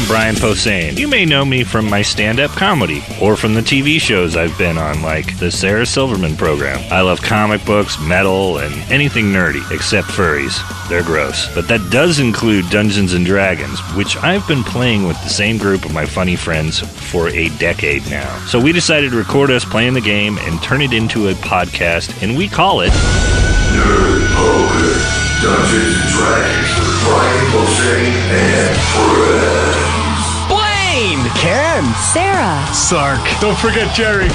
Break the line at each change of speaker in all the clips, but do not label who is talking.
I'm Brian Posehn. You may know me from my stand-up comedy or from the TV shows I've been on, like the Sarah Silverman program. I love comic books, metal, and anything nerdy, except furries. They're gross. But that does include Dungeons & Dragons, which I've been playing with the same group of my funny friends for a decade now. So we decided to record us playing the game and turn it into a podcast, and we call it
Nerd Poker, Dungeons & Dragons with Brian Posehn and friends.
Blaine!
Ken!
Sarah!
Sark! Don't forget Gerry!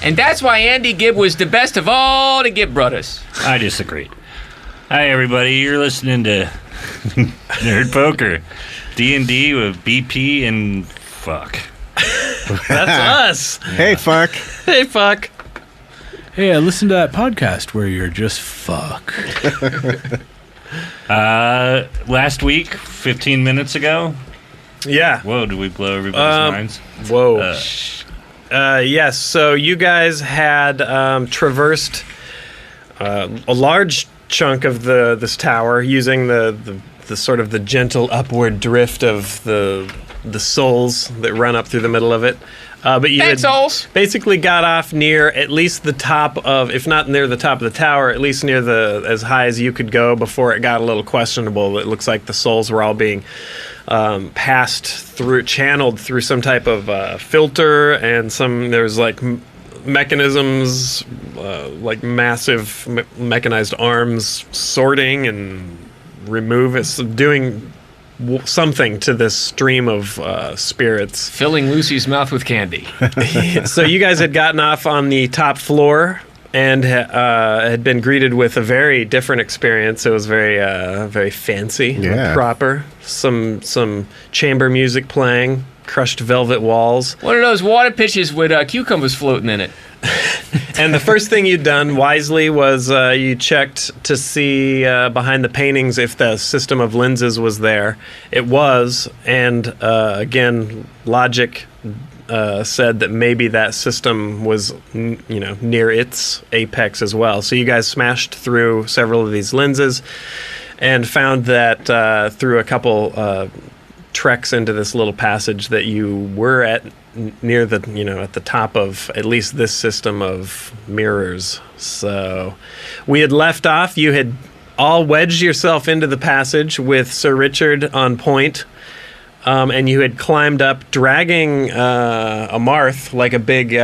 And that's why Andy Gibb was the best of all the Gibb brothers.
I disagree. Hi, everybody. You're listening to Nerd Poker, D&D with BP and fuck.
That's us.
Hey, fuck.
Hey, fuck.
Hey, I listened to that podcast where you're just fuck.
Last week, 15 minutes ago.
Yeah.
Whoa, did we blow everybody's minds?
Whoa. Yes, so you guys had traversed a large chunk of this tower using the sort of the gentle upward drift of the souls that run up through the middle of it. But you had basically got off near at least the top of, if not near the top of the tower, at least near as high as you could go before it got a little questionable. It looks like the souls were all being channeled through some type of filter, and there's like mechanisms, like massive mechanized arms sorting and doing something to this stream of spirits.
Filling Lucy's mouth with candy.
So you guys had gotten off on the top floor and had been greeted with a very different experience. It was very fancy, proper. Some chamber music playing, crushed velvet walls.
One of those water pitches with cucumbers floating in it.
And the first thing you'd done wisely was you checked to see behind the paintings if the system of lenses was there. It was, and again, logic said that maybe that system was, near its apex as well. So you guys smashed through several of these lenses and found that through a couple treks into this little passage that you were at near the, at the top of at least this system of mirrors. So we had left off. You had all wedged yourself into the passage with Sir Richard on point, and you had climbed up, dragging a Marth like a big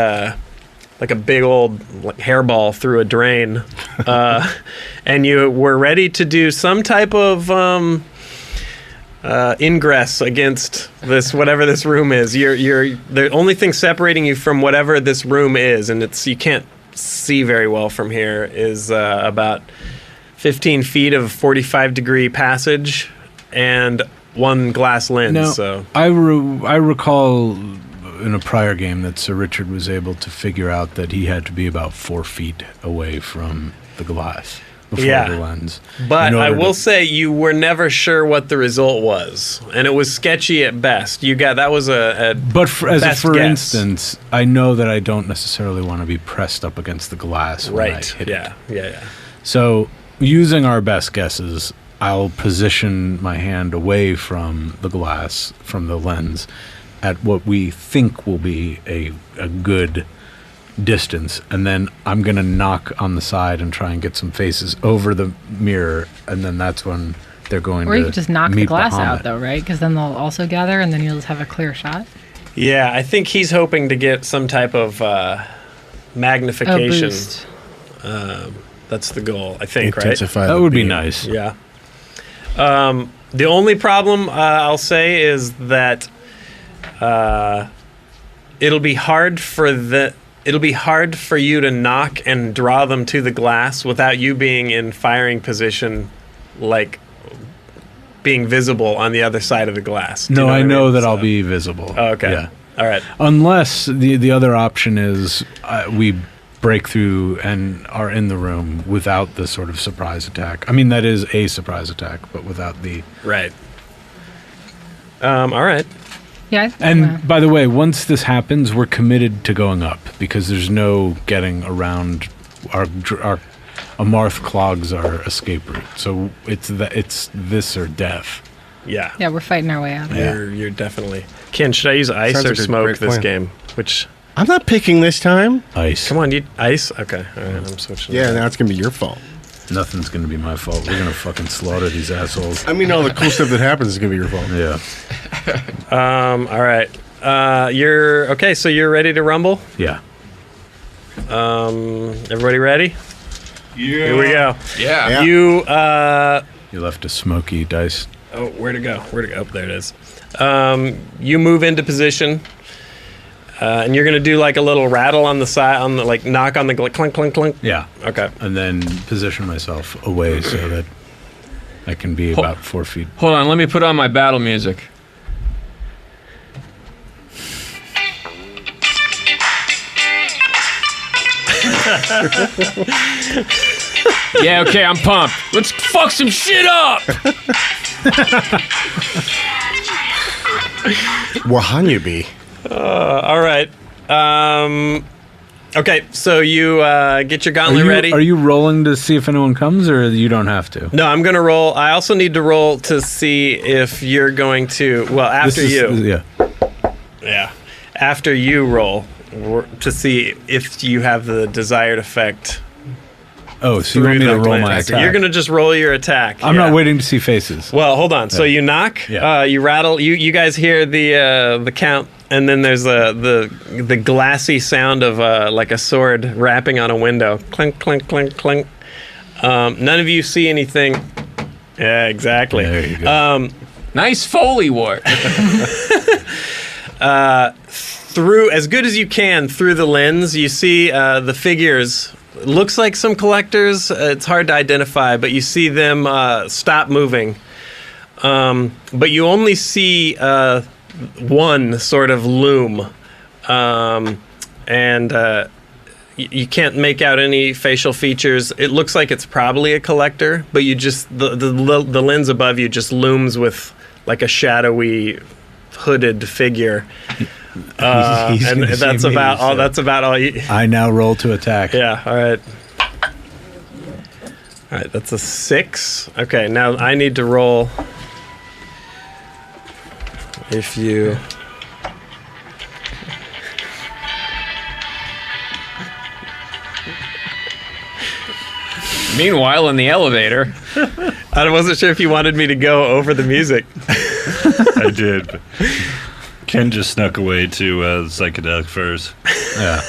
old hairball through a drain, and you were ready to do some type of ingress against this, whatever this room is. You're the only thing separating you from whatever this room is, and you can't see very well from here, is about 15 feet of 45-degree passage and one glass lens.
Now,
so
I recall in a prior game that Sir Richard was able to figure out that he had to be about 4 feet away from the glass before the lens.
But I will say you were never sure what the result was, and it was sketchy at best. That was a
But for
guess.
instance, I know that I don't necessarily want to be pressed up against the glass when I hit it.
Yeah.
So using our best guesses, I'll position my hand away from the glass, from the lens, at what we think will be a good distance, and then I'm going to knock on the side and try and get some faces over the mirror, and then that's when they're going to
Or you could just knock the glass out,
it.
though, right? Because then they'll also gather, and then you'll just have a clear shot.
Yeah, I think he's hoping to get some type of magnification.
Boost.
That's the goal, I think,
Intensify that would be nice.
Yeah. The only problem I'll say is that it'll be hard for you to knock and draw them to the glass without you being in firing position, like being visible on the other side of the glass.
No, I know that I'll be visible.
Oh, okay.
Yeah.
All right.
Unless the other option is we break through and are in the room without the sort of surprise attack. I mean, that is a surprise attack, but without the...
Right. All right.
Yeah.
And by the way, once this happens, we're committed to going up because there's no getting around our Amarth clogs our escape route. So it's this or death.
Yeah.
Yeah, we're fighting our way out.
You're definitely. Ken, should I use ice
Sounds
or
like a
smoke
great
this
plan.
game? Which?
I'm not picking this time.
Ice.
Come on, you ice. Okay, all right, I'm switching.
Yeah, now it's going to be your fault.
Nothing's going to be my fault. We're going to fucking slaughter these assholes.
I mean, all the cool stuff that happens is going to be your fault.
Yeah.
All right. You're okay. So you're ready to rumble.
Yeah.
Everybody ready?
Yeah.
Here we go.
Yeah.
You.
You left a smoky dice.
Oh, where to go? Where to go? Oh, there it is. You move into position, and you're gonna do like a little rattle on the side, on the like knock on the clunk clunk clunk.
Yeah.
Okay.
And then position myself away so that I can be about 4 feet.
Hold on, let me put on my battle music. Yeah, okay, I'm pumped. Let's fuck some shit up.
Wahanyubi.
All right. Okay. So you get your gauntlet ready.
Are you rolling to see if anyone comes, or you don't have to?
No, I'm gonna roll. I also need to roll to see if you're going to. Well, after you.
Yeah.
Yeah. After you roll to see if you have the desired effect.
Oh, so you want me to roll my
So
attack?
you're gonna just roll your attack.
I'm not waiting to see faces.
Well, hold on. So you knock.
Yeah.
You rattle. You guys hear the count, and then there's the glassy sound of like a sword rapping on a window. Clink, clink, clink, clink. None of you see anything. Yeah, exactly.
There you go.
Nice Foley work.
Through as good as you can through the lens, you see the figures. Looks like some collectors. It's hard to identify, but you see them stop moving. But you only see one sort of loom, and you can't make out any facial features. It looks like it's probably a collector, but you just the lens above you just looms with like a shadowy, hooded figure.
He's
And
gonna see
that's
me,
about all.
so-
That's about all.
I now roll to attack.
Yeah. All right. All right. That's a 6. Okay. Now I need to roll. If you.
Meanwhile, in the elevator.
I wasn't sure if you wanted me to go over the music.
I did. But Ken just snuck away to psychedelic furs.
Yeah.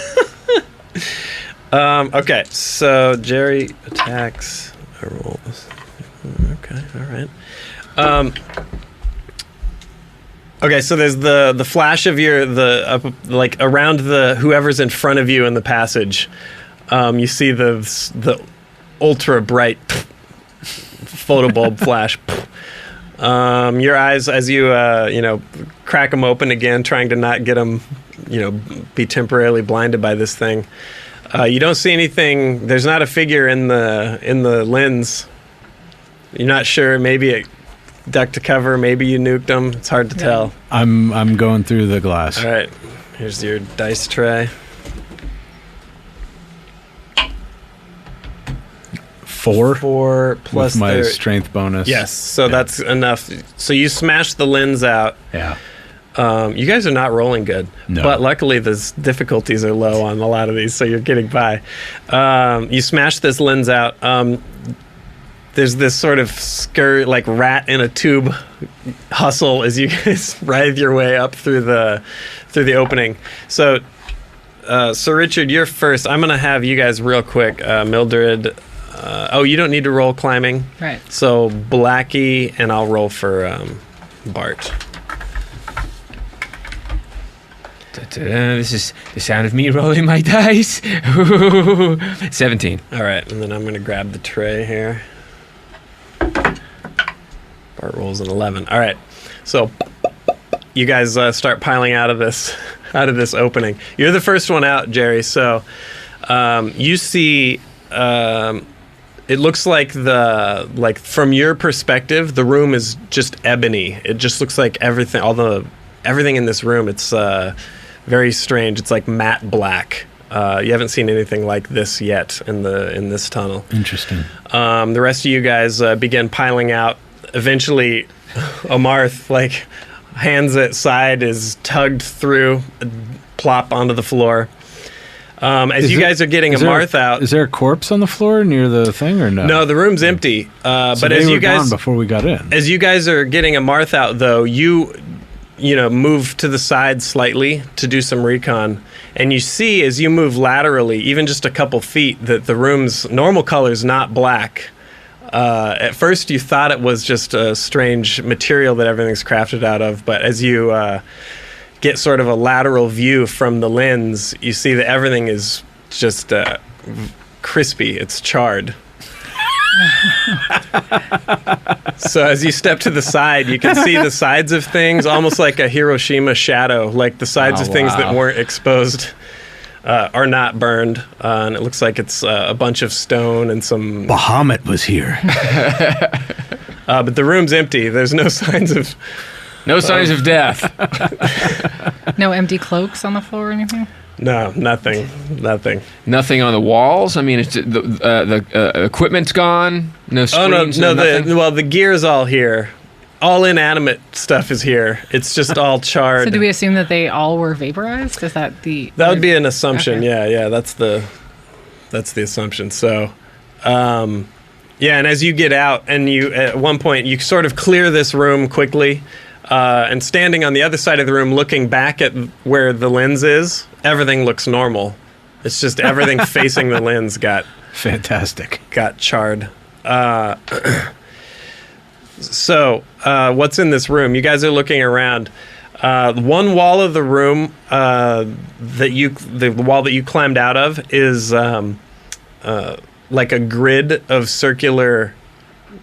Okay. So Gerry attacks. I roll. Okay. All right. Okay, so there's the flash of your like around the whoever's in front of you in the passage. You see the ultra bright photobulb flash. Your eyes as you crack them open again, trying to not get them be temporarily blinded by this thing. You don't see anything. There's not a figure in the lens. You're not sure. Maybe it ducked to cover. Maybe you nuked them. It's hard to tell.
I'm going through the glass.
All right. Here's your dice tray.
4
4 plus
with my
their-
strength bonus.
Yes. So that's enough. So you smash the lens out.
Yeah.
You guys are not rolling good,
No.
but luckily the difficulties are low on a lot of these, so you're getting by. You smash this lens out. There's this sort of scurry, like rat in a tube hustle as you guys writhe your way up through the opening. So, Sir Richard, you're first. I'm gonna have you guys real quick. Mildred. You don't need to roll climbing.
Right.
So Blackie and I'll roll for Bart.
This is the sound of me rolling my dice. 17.
All right, and then I'm going to grab the tray here. Bart rolls an 11. All right, so you guys start piling out of this opening. You're the first one out, Gerry. So you see, it looks like from your perspective, the room is just ebony. It just looks like everything in this room. It's very strange. It's like matte black. You haven't seen anything like this yet in this tunnel.
Interesting.
The rest of you guys begin piling out. Eventually, Amarth, like, hands at side, is tugged through, plop onto the floor. As you guys are getting Amarth out...
Is there a corpse on the floor near the thing, or no?
No, the room's empty.
So
but
they
as
were
you guys...
gone before we got in.
As you guys are getting Amarth out, though, you move to the side slightly to do some recon. And you see, as you move laterally, even just a couple feet, that the room's normal color's not black. At first, you thought it was just a strange material that everything's crafted out of, but as you get sort of a lateral view from the lens, you see that everything is just crispy. It's charred. So as you step to the side, you can see the sides of things, almost like a Hiroshima shadow, like the sides of things that weren't exposed are not burned, and it looks like it's a bunch of stone and some...
Bahamut was here.
But the room's empty. There's no signs of...
No signs of death.
No empty cloaks on the floor or anything?
No, nothing.
Nothing on the walls. I mean, it's the equipment's gone. No screens.
Well, the gear's all here. All inanimate stuff is here. It's just all charred.
So do we assume that they all were vaporized? Is that the...
That would be an assumption.
Okay.
Yeah. That's the assumption. So, and as you get out, and you at one point you sort of clear this room quickly. And standing on the other side of the room, looking back at where the lens is, everything looks normal. It's just everything facing the lens got charred. So, what's in this room? You guys are looking around. One wall of the room the wall that you climbed out of is like a grid of circular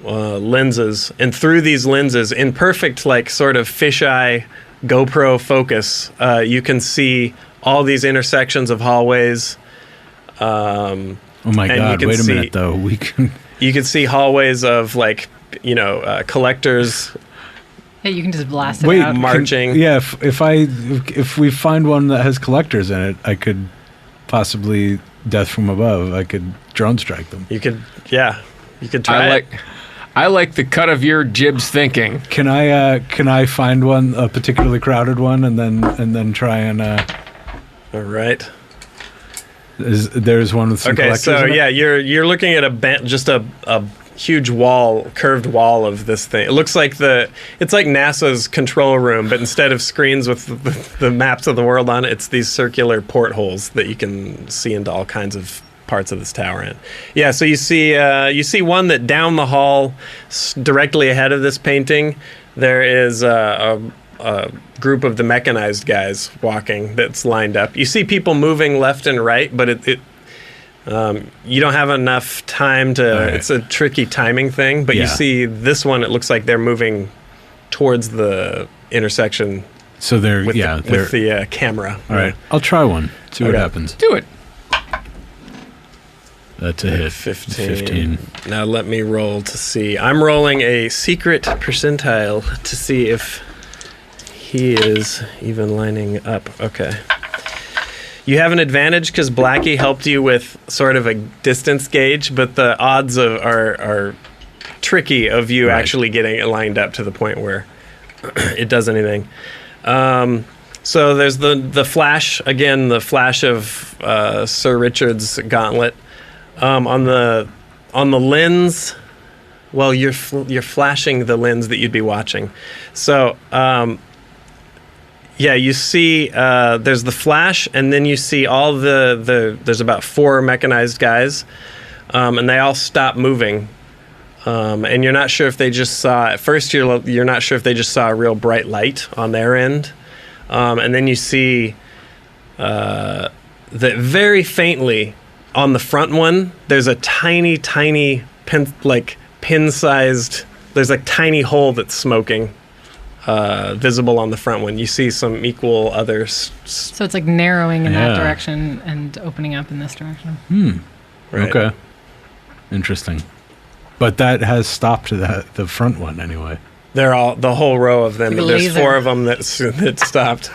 lenses, and through these lenses, in perfect like sort of fisheye GoPro focus, you can see all these intersections of hallways.
Oh my God! Wait a minute, though.
You can see hallways of like collectors.
Yeah, you can just blast it out.
Marching.
If we find one that has collectors in it, I could possibly death from above. I could drone strike them.
You could try.
I like the cut of your Jib's thinking.
Can I find one, a particularly crowded one, and then try and?
All right.
There's one with some collectors.
Okay, so
in it?
you're looking at a huge curved wall of this thing. It looks like it's like NASA's control room, but instead of screens with the maps of the world on it, it's these circular portholes that you can see into all kinds of parts of this tower in. Yeah, so you see one that down the hall, directly ahead of this painting, there is a group of the mechanized guys walking that's lined up. You see people moving left and right, but you don't have enough time to... Right. It's a tricky timing thing, but you see this one, it looks like they're moving towards the intersection.
So they're
with the camera.
All right, I'll try one. See what happens.
Do it.
That's a hit. 15.
Now let me roll to see. I'm rolling a secret percentile to see if he is even lining up. Okay. You have an advantage because Blackie helped you with sort of a distance gauge, but the odds are tricky of you actually getting it lined up to the point where it does anything. So there's the flash, again, the flash of Sir Richard's gauntlet. On the lens, well, you're flashing the lens that you'd be watching. So, you see there's the flash, and then you see all there's about 4 mechanized guys, and they all stop moving. And you're not sure if they just saw, at first you're not sure if they just saw a real bright light on their end. And then you see that very faintly, on the front one, there's a tiny pin-sized... There's a tiny hole that's smoking, visible on the front one. You see some equal others.
So it's like narrowing in that direction and opening up in this direction.
Right.
Okay. Interesting. But that has stopped the front one anyway.
They're all... The whole row of them.
Like
There's
laser.
4 of them that stopped.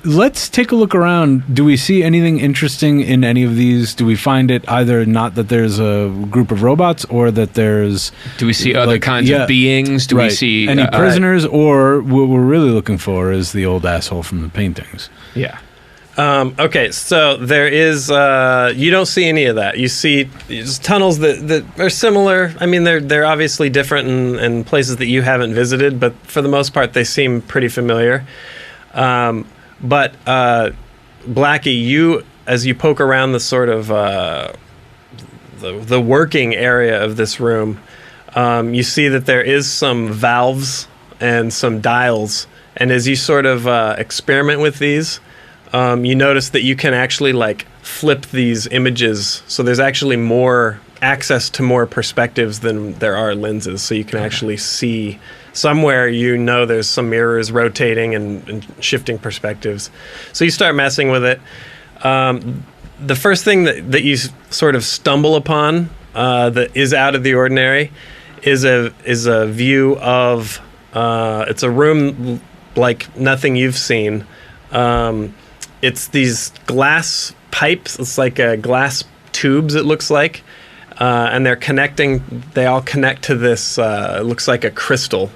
Let's take a look around. Do we see anything interesting in any of these? Do we find it either not that there's a group of robots or that there's...
Do we see other kinds of beings? Do we see...
any prisoners? Or what we're really looking for is the old asshole from the paintings.
Yeah.
Okay, so there is... you don't see any of that. You see tunnels that are similar. I mean, they're obviously different in places that you haven't visited, but for the most part, they seem pretty familiar. But Blackie, you, as you poke around the sort of the working area of this room, you see that there is some valves and some dials, and as you sort of experiment with these, you notice that you can actually like flip these images, so there's actually more access to more perspectives than there are lenses, so you can actually see somewhere, there's some mirrors rotating and shifting perspectives. So you start messing with it. The first thing that you sort of stumble upon that is out of the ordinary is a view of it's a room like nothing you've seen. It's these glass pipes. It's like glass tubes, it looks like. And they all connect to this, it looks like a crystal.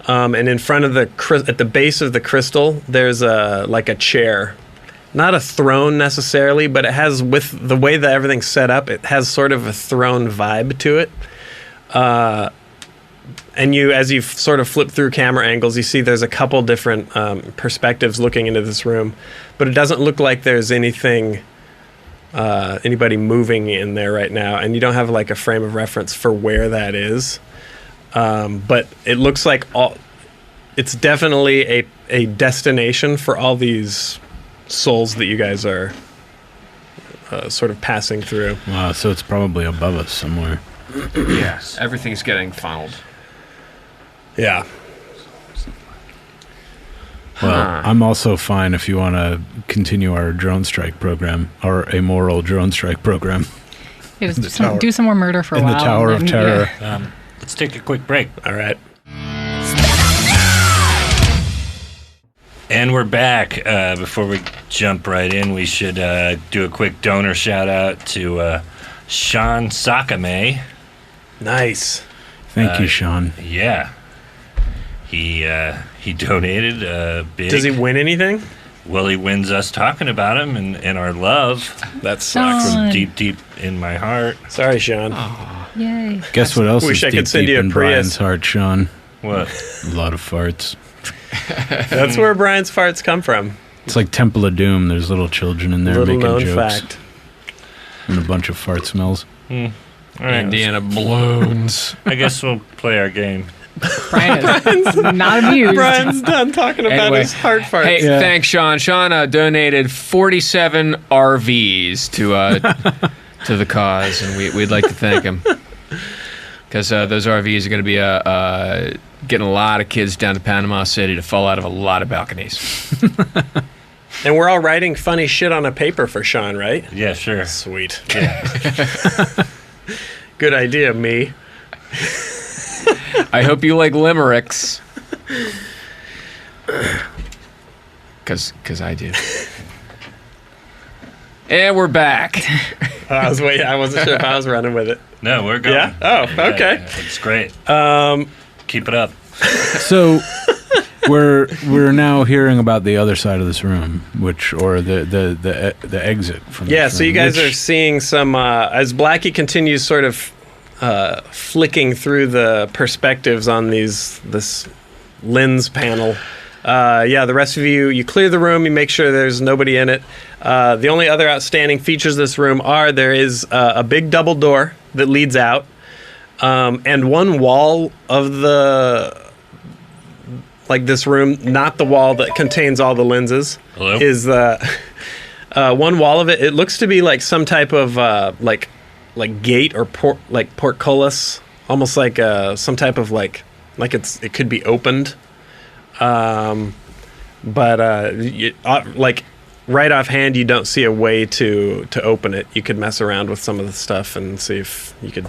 And in front of at the base of the crystal, there's like a chair. Not a throne necessarily, but it has, with the way that everything's set up, it has sort of a throne vibe to it. And as you sort of flip through camera angles, you see there's a couple different perspectives looking into this room. But it doesn't look like there's anybody moving in there right now, and you don't have like a frame of reference for where that is. But it looks like it's definitely a destination for all these souls that you guys are sort of passing through.
Wow, so it's probably above us somewhere.
Yes. Everything's getting funneled.
Yeah.
Well, I'm also fine if you want to continue our drone strike program, or a moral drone strike program.
Yeah, just do some more murder for a while.
In the Tower of Terror.
Yeah.
Let's take a quick break.
All right.
And we're back. Before we jump right in, we should do a quick donor shout out to Sean Sakame.
Nice.
Thank you, Sean.
Yeah. He donated a big...
Does he win anything?
Well, he wins us talking about him and our love.
That sucks.
From deep in my heart.
Sorry, Sean.
Yay.
Guess what else
Wish
is
I could
deep
send you a
in
Prius.
Brian's heart, Sean?
What?
A lot of farts.
That's where Brian's farts come from.
It's like Temple of Doom. There's little children in there
Little
making
known
jokes.
fact.
And a bunch of fart smells.
All right,
Indiana balloons.
I guess we'll play our game.
Brian is not amused.
Brian's done talking about
Anyway.
his heart farts.
Hey, thanks, Sean. Sean donated 47 RVs to the cause, and we'd like to thank him. Because those RVs are going to be getting a lot of kids down to Panama City to fall out of a lot of balconies.
And we're all writing funny shit on a paper for Sean, right?
Yeah, sure.
Sweet.
Yeah.
Good idea, me.
I hope you like limericks. Because I do. And we're back.
I wasn't sure if I was running with it.
No, we're going.
Yeah? Oh, okay.
Yeah, it's great. Keep it up.
So we're now hearing about the other side of this room, or the exit from this room,
So you guys
which-
are seeing some as Blackie continues sort of flicking through the perspectives on this lens panel. The rest of you clear the room, you make sure there's nobody in it. The only other outstanding features of this room there is a big double door that leads out, and one wall of this room, not the wall that contains all the lenses.
Hello?
Is one wall of it. It looks to be like some type of like gate or portcullis, almost like some type of like it could be opened. Like right offhand, you don't see a way to open it. You could mess around with some of the stuff and see if you could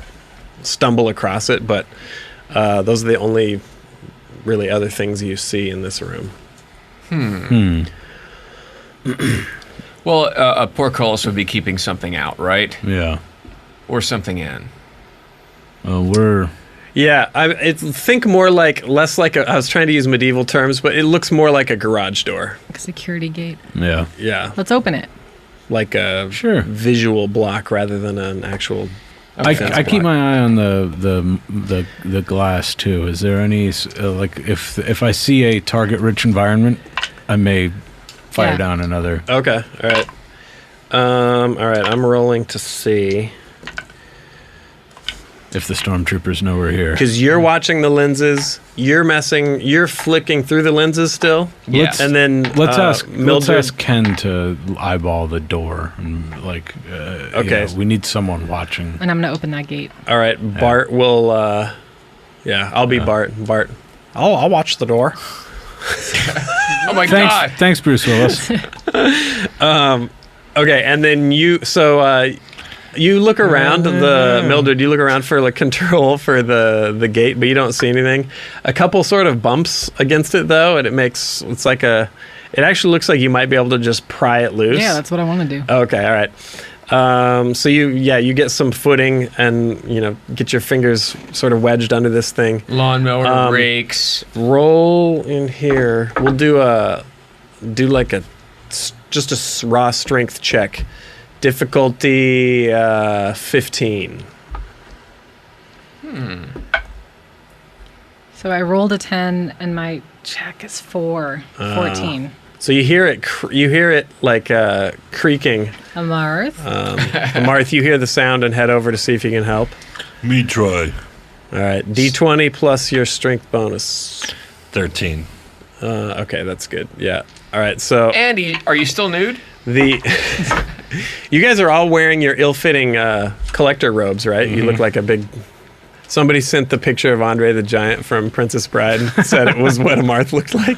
stumble across it, but those are the only really other things you see in this room.
Well, a portcullis would be keeping something out, right?
Yeah.
Or something in.
We're...
Yeah, think more like, less like I was trying to use medieval terms, but it looks more like a garage door.
Like a security gate.
Yeah.
Yeah.
Let's open it.
Like a
Sure.
visual block rather than an actual...
I keep my eye on the glass too. Is there any like if I see a target-rich environment, I may fire down another.
Okay, all right. All right, I'm rolling to see.
If the stormtroopers know we're here.
Because you're watching the lenses, you're flicking through the lenses still.
Yeah.
And then
Let's
Mildred.
ask Ken to eyeball the door and
Okay.
we need someone watching.
And I'm going to open that gate.
All right, Bart will. I'll be Bart. Bart, I'll watch the door.
Oh my God!
Thanks, Bruce Willis.
Okay, and then you look around Mildred. You look around for like control for the gate, but you don't see anything. A couple sort of bumps against it though, and it actually looks like you might be able to just pry it loose.
Yeah, that's what I want to do.
Okay, all right. So you get some footing and get your fingers sort of wedged under this thing.
Lawnmower, rakes.
Roll in here. We'll do just a raw strength check. Difficulty 15.
So I rolled a 10 and my check is 14.
So you hear it like creaking.
Amarth.
Marth, you hear the sound and head over to see if you can help.
Me try.
All right, D20 plus your strength bonus.
13.
Okay, that's good. Yeah. All right, so
Andy, are you still nude?
You guys are all wearing your ill-fitting collector robes, right? You look like a big... Somebody sent the picture of Andre the Giant from Princess Bride and said it was what a Marth looked like.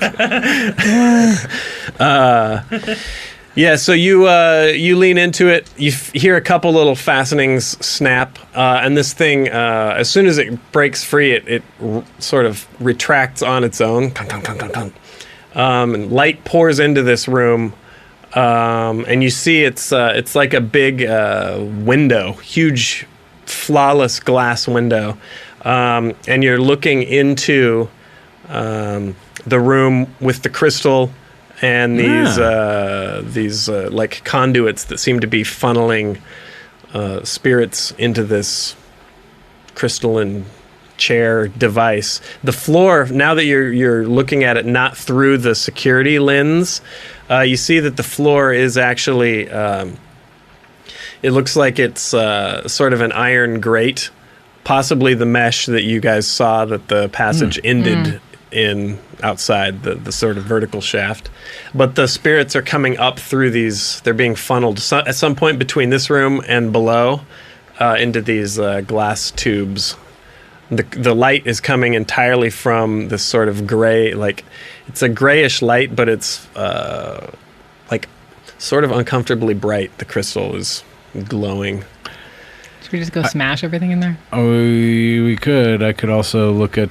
Yeah, so you lean into it. You hear a couple little fastenings snap, and this thing, as soon as it breaks free, it sort of retracts on its own. And light pours into this room. And you see it's like a big window, huge, flawless glass window, and you're looking into the room with the crystal and these like conduits that seem to be funneling spirits into this crystalline chair device. The floor, now that you're looking at it not through the security lens, you see that the floor is actually it looks like it's sort of an iron grate, possibly the mesh that you guys saw that the passage ended in outside the sort of vertical shaft. But the spirits are coming up through these, they're being funneled at some point between this room and below into these glass tubes. The light is coming entirely from this sort of gray, like it's a grayish light, but it's like sort of uncomfortably bright. The crystal is glowing.
Should we just go smash everything in there?
Oh, we could. I could also look at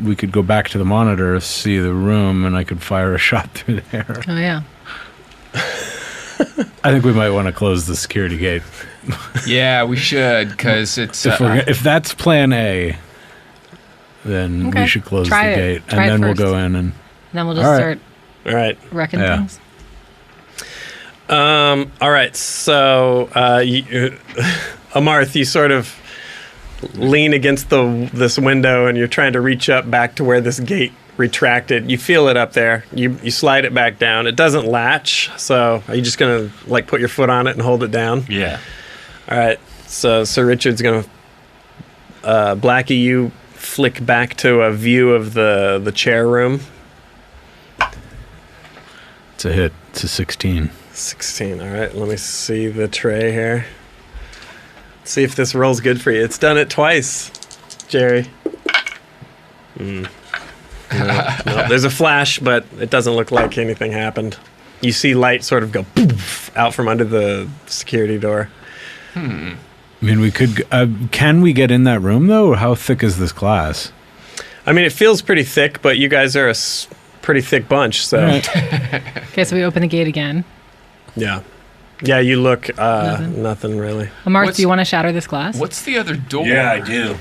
we could go back to the monitor, see the room, and I could fire a shot through there.
Oh, yeah.
I think we might want to close the security gate.
Yeah, we should, because it's...
If that's plan A, then
Okay.
we should close
Try
the
it.
gate,
Try
and
it
then we'll
first.
go in and...
And then we'll just
All right.
start
All right.
wrecking
Yeah.
things.
All right. So, Amarth, you sort of lean against this window, and you're trying to reach up back to where this gate retracted. You feel it up there. You slide it back down. It doesn't latch. So, are you just gonna like put your foot on it and hold it down?
Yeah.
All right. So Sir Richard's gonna Blackie, you flick back to a view of the chair room.
It's a hit. It's a 16.
16. All right. Let me see the tray here. See if this roll's good for you. It's done it twice, Jerry. No, there's a flash, but it doesn't look like anything happened. You see light sort of go poof out from under the security door.
I mean, we could... can we get in that room, though? Or how thick is this glass?
I mean, it feels pretty thick, but you guys are pretty thick bunch. So
Okay, so we open the gate again.
yeah. Yeah, you look, nothing really.
Mark, do you want to shatter this glass?
What's the other door?
Yeah, I do.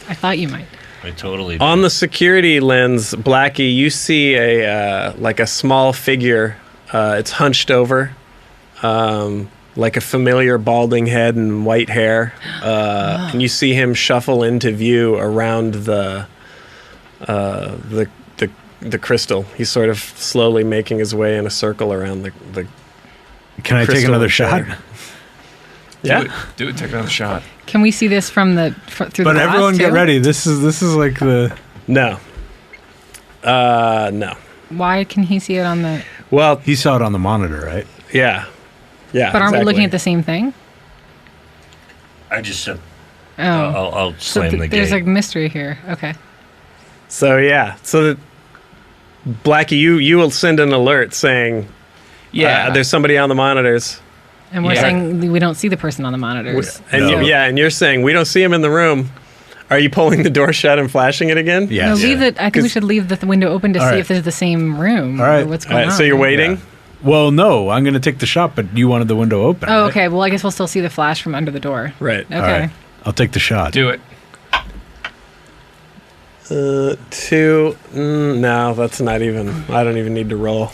I thought you might.
I totally do.
On the security lens, Blackie, you see a small figure. It's hunched over, like a familiar balding head and white hair. And you see him shuffle into view around the crystal. He's sort of slowly making his way in a circle around the
Can I take
crystal
another
chair.
shot?
Yeah.
Do it. Take another shot.
Can we see this from through the
But
glass,
everyone
too?
get ready. This is like the.
No. No.
Why can he see it on the...
Well,
He saw it on the monitor, right?
yeah. Yeah.
But aren't we
exactly.
looking at the same thing?
I just
Oh.
I'll
So
slam the
there's
gate.
a mystery here. Okay.
So yeah. So Blackie, you will send an alert saying,
Yeah.
there's somebody on the monitors.
And we're
Yeah.
saying we don't see the person on the monitors.
And
No.
and you're saying we don't see him in the room. Are you pulling the door shut and flashing it again?
No,
Yes.
leave it. I think we
'Cause-
should leave the window open to
All
see
right.
if there's the same room
All right.
or what's
All
going
right.
on.
So you're waiting.
Yeah. Well, no, I'm going to take the shot, but you wanted the window open.
Oh,
right?
okay. Well, I guess we'll still see the flash from under the door.
Right.
Okay.
All right. I'll take the shot.
Do it.
2. No, that's not even. I don't even need to roll.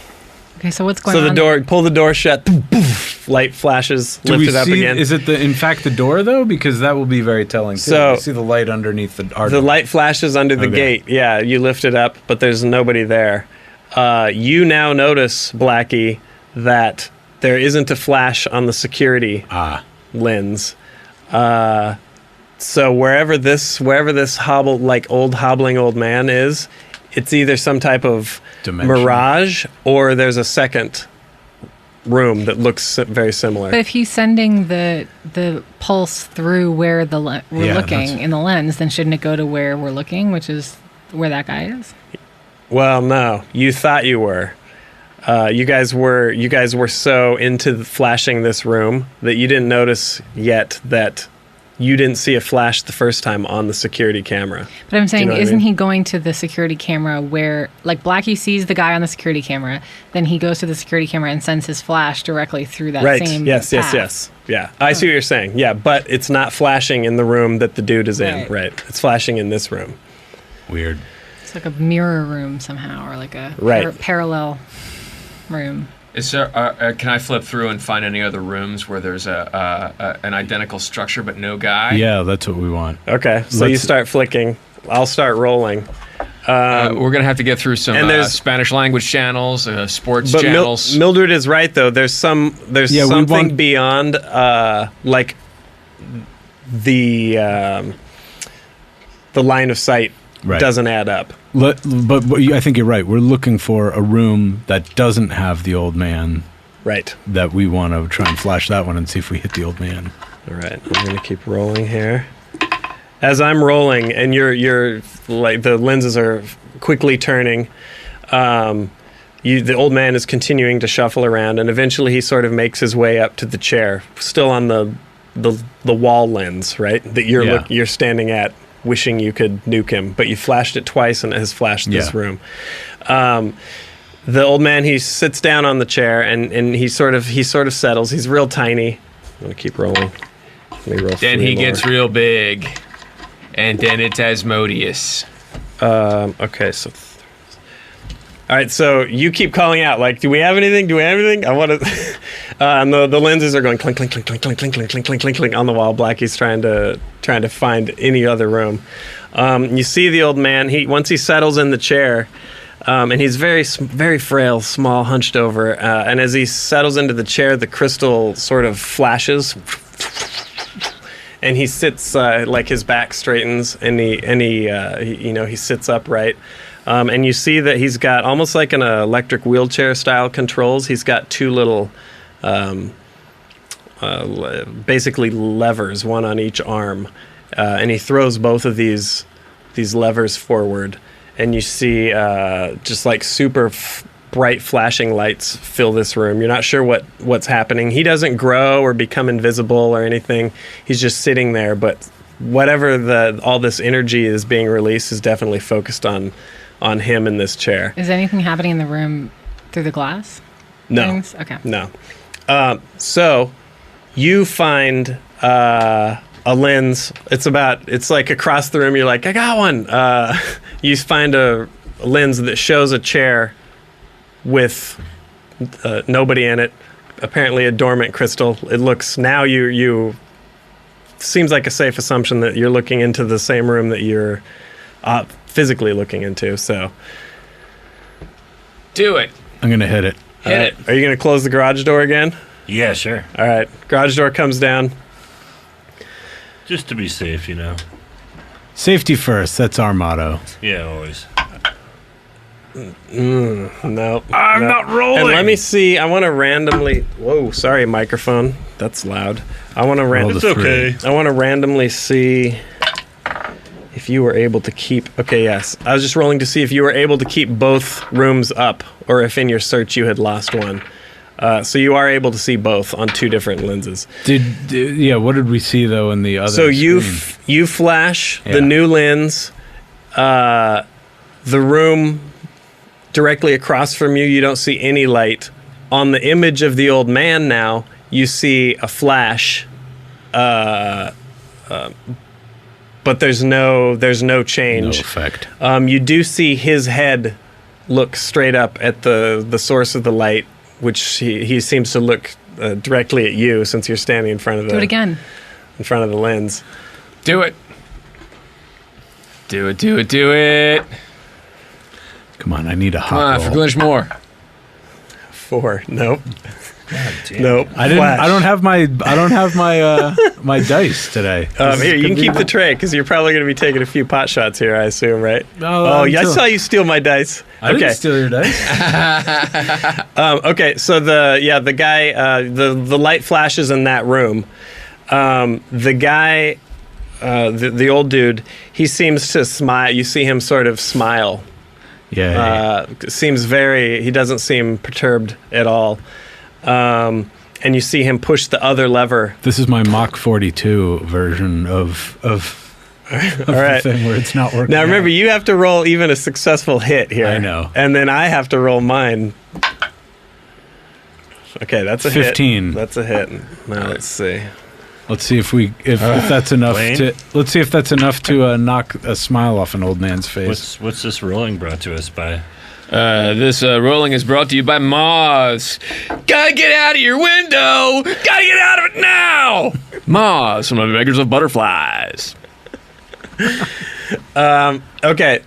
Okay. So what's going
So
on?
pull the door shut. Poof, light flashes.
Do
Lift
we
it up
see?
again.
Is it in fact the door though? Because that will be very telling. Too.
So-
We see the light underneath our
The
door.
light flashes under the
Okay.
gate. Yeah, you lift it up, but there's nobody there. You now notice, Blackie, that there isn't a flash on the security lens. So wherever this hobbling old man is, it's either some type of
Dimension.
mirage or there's a second room that looks very similar.
But if he's sending the pulse through where we're
Yeah,
looking
that's-
in the lens, then shouldn't it go to where we're looking, which is where that guy is?
Well, no, you thought you were. You guys were so into flashing this room that you didn't notice yet that you didn't see a flash the first time on the security camera.
But I'm saying,
know what I
isn't
mean?
he going to the security camera where, like, Blackie sees the guy on the security camera, then he goes to the security camera and sends his flash directly through that
Right.
same
Yes.
path.
Yeah. I see what you're saying. Yeah, but it's not flashing in the room that the dude is in.
Right.
Right. It's flashing in this room.
Weird.
It's like a mirror room somehow, or like a
Right.
parallel room.
Is there? Can I flip through and find any other rooms where there's an identical structure but no guy?
Yeah, that's what we want.
Okay. So you
Let's-
start flicking. I'll start rolling.
We're gonna have to get through some
and there's-
Spanish language channels, sports
But
channels.
Mildred is right though. There's
Yeah, we
something
want-
beyond like the line of sight
Right.
doesn't add up.
But I think you're right. We're looking for a room that doesn't have the old man.
Right.
That we want to try and flash that one and see if we hit the old man.
All right. I'm gonna keep rolling here. As I'm rolling, and you're like the lenses are quickly turning. The old man is continuing to shuffle around, and eventually he sort of makes his way up to the chair, still on the wall lens, right? That you're standing at, wishing you could nuke him, but you flashed it twice, and it has flashed this room. The old man, he sits down on the chair, and he sort of settles. He's real tiny. I'm gonna keep rolling. Let me roll.
Then
3
he
more.
gets real big, and then it's Asmodeus.
Okay, so. All right, so you keep calling out, like, do we have anything? Do we have anything? I want to. And the lenses are going clink, clink, clink, clink, clink, clink, clink, clink, clink, clink, clink on the wall. Blackie's trying to find any other room. You see the old man. Once he settles in the chair, and he's very, very frail, small, hunched over. And as he settles into the chair, the crystal sort of flashes. And he sits like his back straightens, and he sits upright. And you see that he's got almost like an electric wheelchair style controls. He's got 2 little, basically levers, one on each arm, and he throws both of these levers forward, and you see just like super bright flashing lights fill this room. You're not sure what's happening. He doesn't grow or become invisible or anything. He's just sitting there, but whatever all this energy is being released is definitely focused on on him in this chair.
Is anything happening in the room through the glass?
No.
Things? Okay.
No. So you find a lens. It's like across the room. You're like, I got one. You find a lens that shows a chair with nobody in it. Apparently a dormant crystal. It looks now you seems like a safe assumption that you're looking into the same room that you're physically looking into. So
Do it.
I'm gonna hit it.
Hit it.
Are you going to close the garage door again?
Yeah, sure.
All right. Garage door comes down.
Just to be safe, you know.
Safety first. That's our motto.
Yeah, always.
No.
I'm not rolling.
And let me see. I want to randomly. Whoa, sorry, microphone. That's loud. I want to
It's okay.
I want to randomly see if you were able to keep. Okay, yes. I was just rolling to see if you were able to keep both rooms up, or if in your search you had lost one. So you are able to see both on two different lenses.
Yeah. What did we see though in the other?
So you
screen?
you flash
Yeah.
the new lens. The room directly across from you, you don't see any light. On the image of the old man now, you see a flash, but there's no change.
No effect.
You do see his head look straight up at the source of the light, which he seems to look directly at you since you're standing in front of
Do it again.
in front of the lens.
Do it. Do it. Do it. Do it.
Come on, I need a
Come on,
hot
for
roll.
Glitch more.
4. Nope.
God damn.
Nope.
I didn't.
Flash.
I don't have my my dice today.
Here, you can keep the tray because you're probably going to be taking a few pot shots here, I assume, right?
No,
yeah, I
until-
saw you steal my dice.
I
Okay.
didn't steal your dice.
Okay. So the guy, the light flashes in that room. The guy, the old dude, he seems to smile. You see him sort of smile.
Yeah.
He doesn't seem perturbed at all. And you see him push the other lever.
This is my Mach 42 version of
All
the
right.
thing where it's not working.
Now remember,
out.
you have to roll even a successful hit here.
I know.
And then I have to roll mine. Okay, that's a
15.
hit. That's a hit. Now let's see.
Let's see if that's enough
Blaine?
to. Let's see if that's enough to knock a smile off an old man's face.
What's this rolling brought to us by?
This rolling is brought to you by Moz. Gotta get out of your window! Gotta get out of it now! Moz, one of the makers of butterflies.
Okay.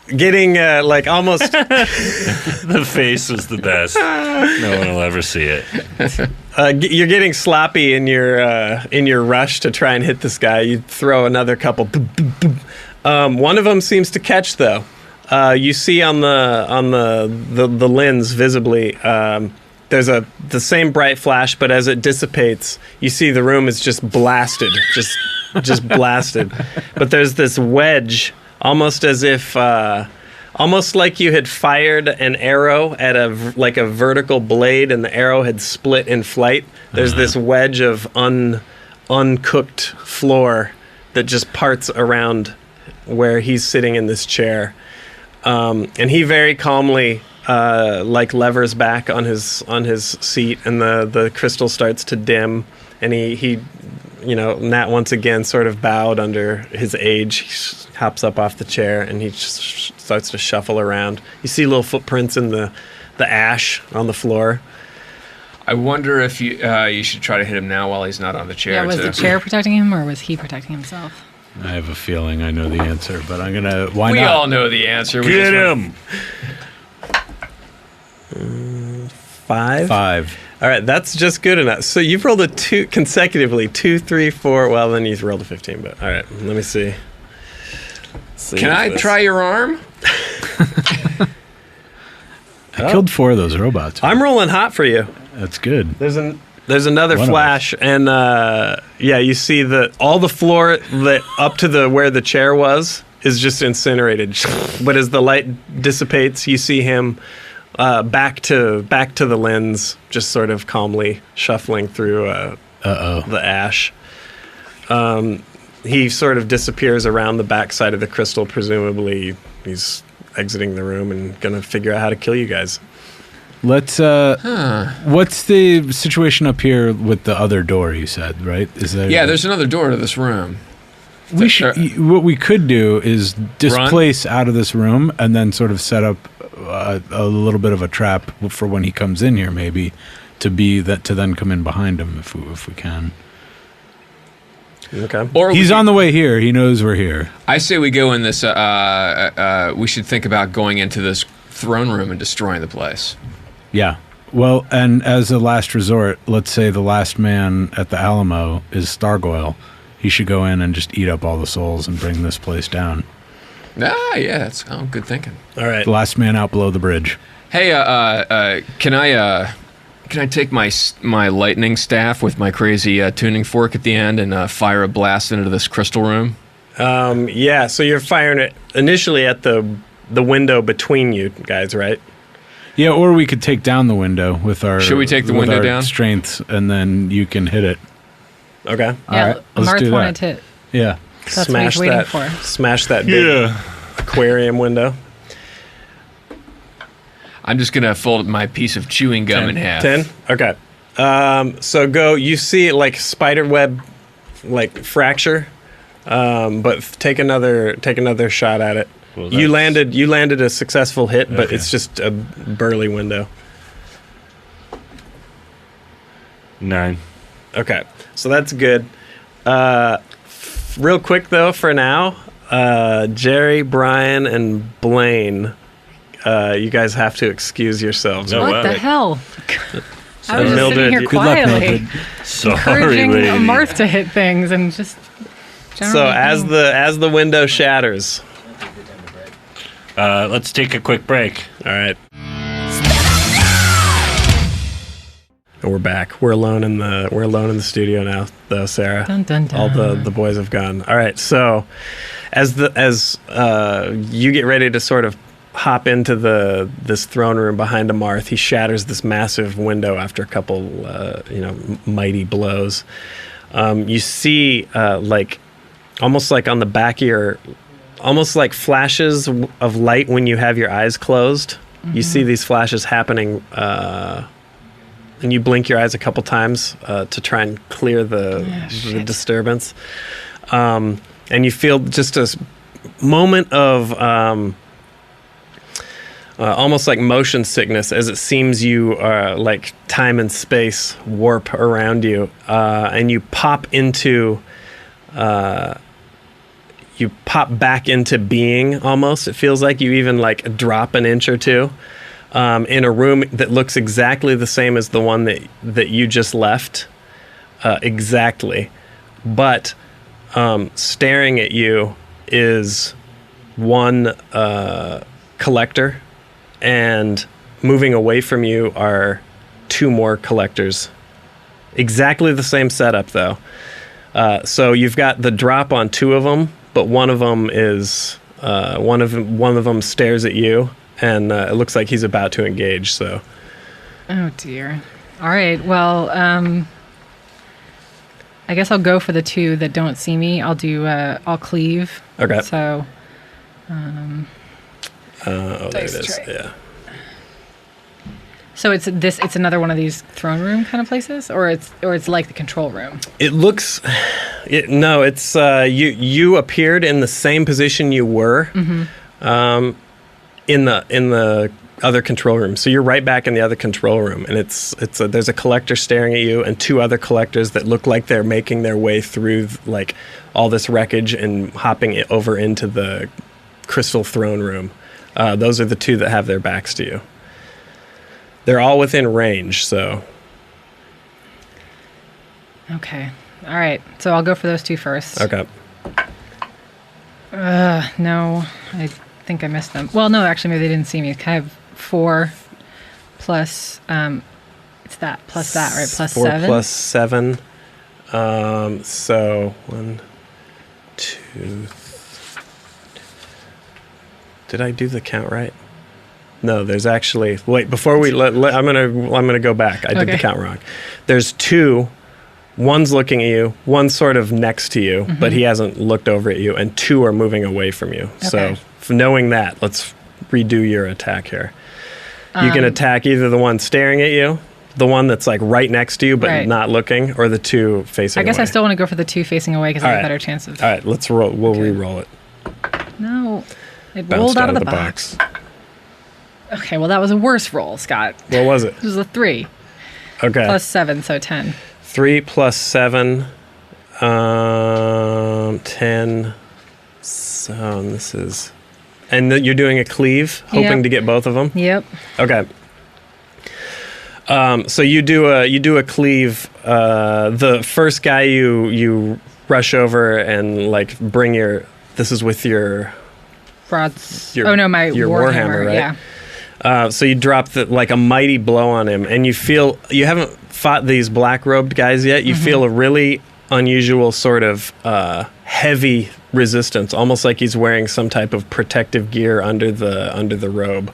Getting like almost
The face was the best. No one will ever see it.
you're getting sloppy in your rush to try and hit this guy. You throw another couple. Boom, boom, boom. One of them seems to catch though. You see on the lens visibly. There's the same bright flash, but as it dissipates, you see the room is just blasted, just blasted. But there's this wedge, almost as if, almost like you had fired an arrow at a vertical blade, and the arrow had split in flight. There's this wedge of uncooked floor that just parts around where he's sitting in this chair, and he very calmly. Levers back on his seat, and the crystal starts to dim, and he Nat once again sort of bowed under his age. He hops up off the chair and he starts to shuffle around. You see little footprints in the ash on the floor.
I wonder if you should try to hit him now while he's not on the chair.
Yeah, was
too.
the chair protecting him or was he protecting himself?
I have a feeling I know the answer, but I'm gonna. Why
We
not?
all know the answer. We
Get
just
him!
5. All right, that's just good enough. So you've rolled a 2 consecutively. 2, 3, 4. Well, then you've rolled a 15. But all right, let me see.
Can I try your arm?
I killed 4 of those robots.
I'm rolling hot for you.
That's good.
There's another
One of
flash, and you see all the floor that up to where the chair was is just incinerated. But as the light dissipates, you see him back to the lens, just sort of calmly shuffling through the ash. he sort of disappears around the backside of the crystal. Presumably, he's exiting the room and gonna figure out how to kill you guys.
Let's. What's the situation up here with the other door? You said, right? Is there?
Yeah, there's another door to this room.
We should. What we could do is displace out of this room and then sort of set up a little bit of a trap for when he comes in here, maybe to then come in behind him if we can.
Okay.
Or
he's on the way here. He knows we're here.
I say we go in this. We should think about going into this throne room and destroying the place.
Yeah. Well, and as a last resort, let's say the last man at the Alamo is Stargoyle. He should go in and just eat up all the souls and bring this place down.
Ah, yeah, that's good thinking.
All right.
The last man out below the bridge.
Hey, can I take my lightning staff with my crazy tuning fork at the end and fire a blast into this crystal room?
Yeah. So you're firing it initially at the window between you guys, right?
Yeah, or we could take down the window with our.
Should we take the window down?
Strength, and then you can hit it.
Okay.
Yeah,
right, let's
Marth
do that.
wanted to.
Yeah.
That's what he's waiting for.
Smash that big aquarium window.
I'm just gonna fold my piece of chewing gum in half.
10? Okay. So go. You see it like spider web, like fracture, but take another shot at it.
Well,
you landed a successful hit, but
Okay.
it's just a burly window.
9.
Okay, so that's good. Real quick though, for now, Gerry, Brian, and Blaine, you guys have to excuse yourselves.
No,
What
wow.
the hell? I was just
Mildred,
sitting here
good
luck,
quietly,
Mildred.
Sorry,
encouraging
lady.
Marth to hit things and just.
So as the window shatters,
Let's take a quick break.
all right. And we're back. We're alone in the studio now, though, Sarah.
Dun, dun, dun.
All the boys have gone. All right. So, as you get ready to sort of hop into this throne room behind Amarth, he shatters this massive window after a couple mighty blows. You see like almost like on the back of your, almost like flashes of light when you have your eyes closed. Mm-hmm. You see these flashes happening. And you blink your eyes a couple times to try and clear the disturbance. And you feel just a moment of almost like motion sickness as it seems you like time and space warp around you. And you pop back into being almost. It feels like you even like drop an inch or two. In a room that looks exactly the same as the one that you just left, exactly. But staring at you is one collector, and moving away from you are 2 more collectors. Exactly the same setup, though. So you've got the drop on 2 of them, but one of them is one of them stares at you. And it looks like he's about to engage, so.
Oh, dear. All right, well, I guess I'll go for the 2 that don't see me. I'll cleave.
Okay.
So,
There it
Dice
is,
tray.
yeah.
So it's another one of these throne room kind of places, or it's like the control room.
It looks, it's, you appeared in the same position you were in the other control room. So you're right back in the other control room, and there's a collector staring at you and 2 other collectors that look like they're making their way through like all this wreckage and hopping it over into the crystal throne room. Those are the 2 that have their backs to you. They're all within range, so.
Okay. All right. So I'll go for those 2 first.
Okay.
No, I think I missed them. Well, no, actually, maybe they didn't see me. I have 4 plus, it's that, plus that, right? Plus
4
7.
plus 7. So 1, 2. Did I do the count right? No, there's actually. Wait, before we I'm gonna go back. I did the
Okay.
count wrong. There's 2 One's looking at you, one's sort of next to you, but he hasn't looked over at you, and 2 are moving away from you.
Okay.
So, knowing that, let's redo your attack here. You can attack either the one staring at you, the one that's like right next to you but
Right.
not looking, or the 2 facing
I guess
away.
I still want to go for the 2 facing away because I have a
Alright.
better chance of.
All right, let's roll. We'll re-roll it.
No, it
Bounced
rolled out of the box.
box.
Okay, well that was a worse roll, Scott.
What was it?
This was a 3
Okay.
plus 7, so 10.
3 plus 7, 10. So this is, and you're doing a cleave, hoping
Yep.
to get both of them.
Yep.
Okay. So you do a cleave. The first guy you rush over and like bring your. This is with your
My
your
Warhammer,
right?
yeah.
So you drop like a mighty blow on him, and you feel you haven't fought these black robed guys yet. You feel a really unusual sort of heavy resistance, almost like he's wearing some type of protective gear under the robe.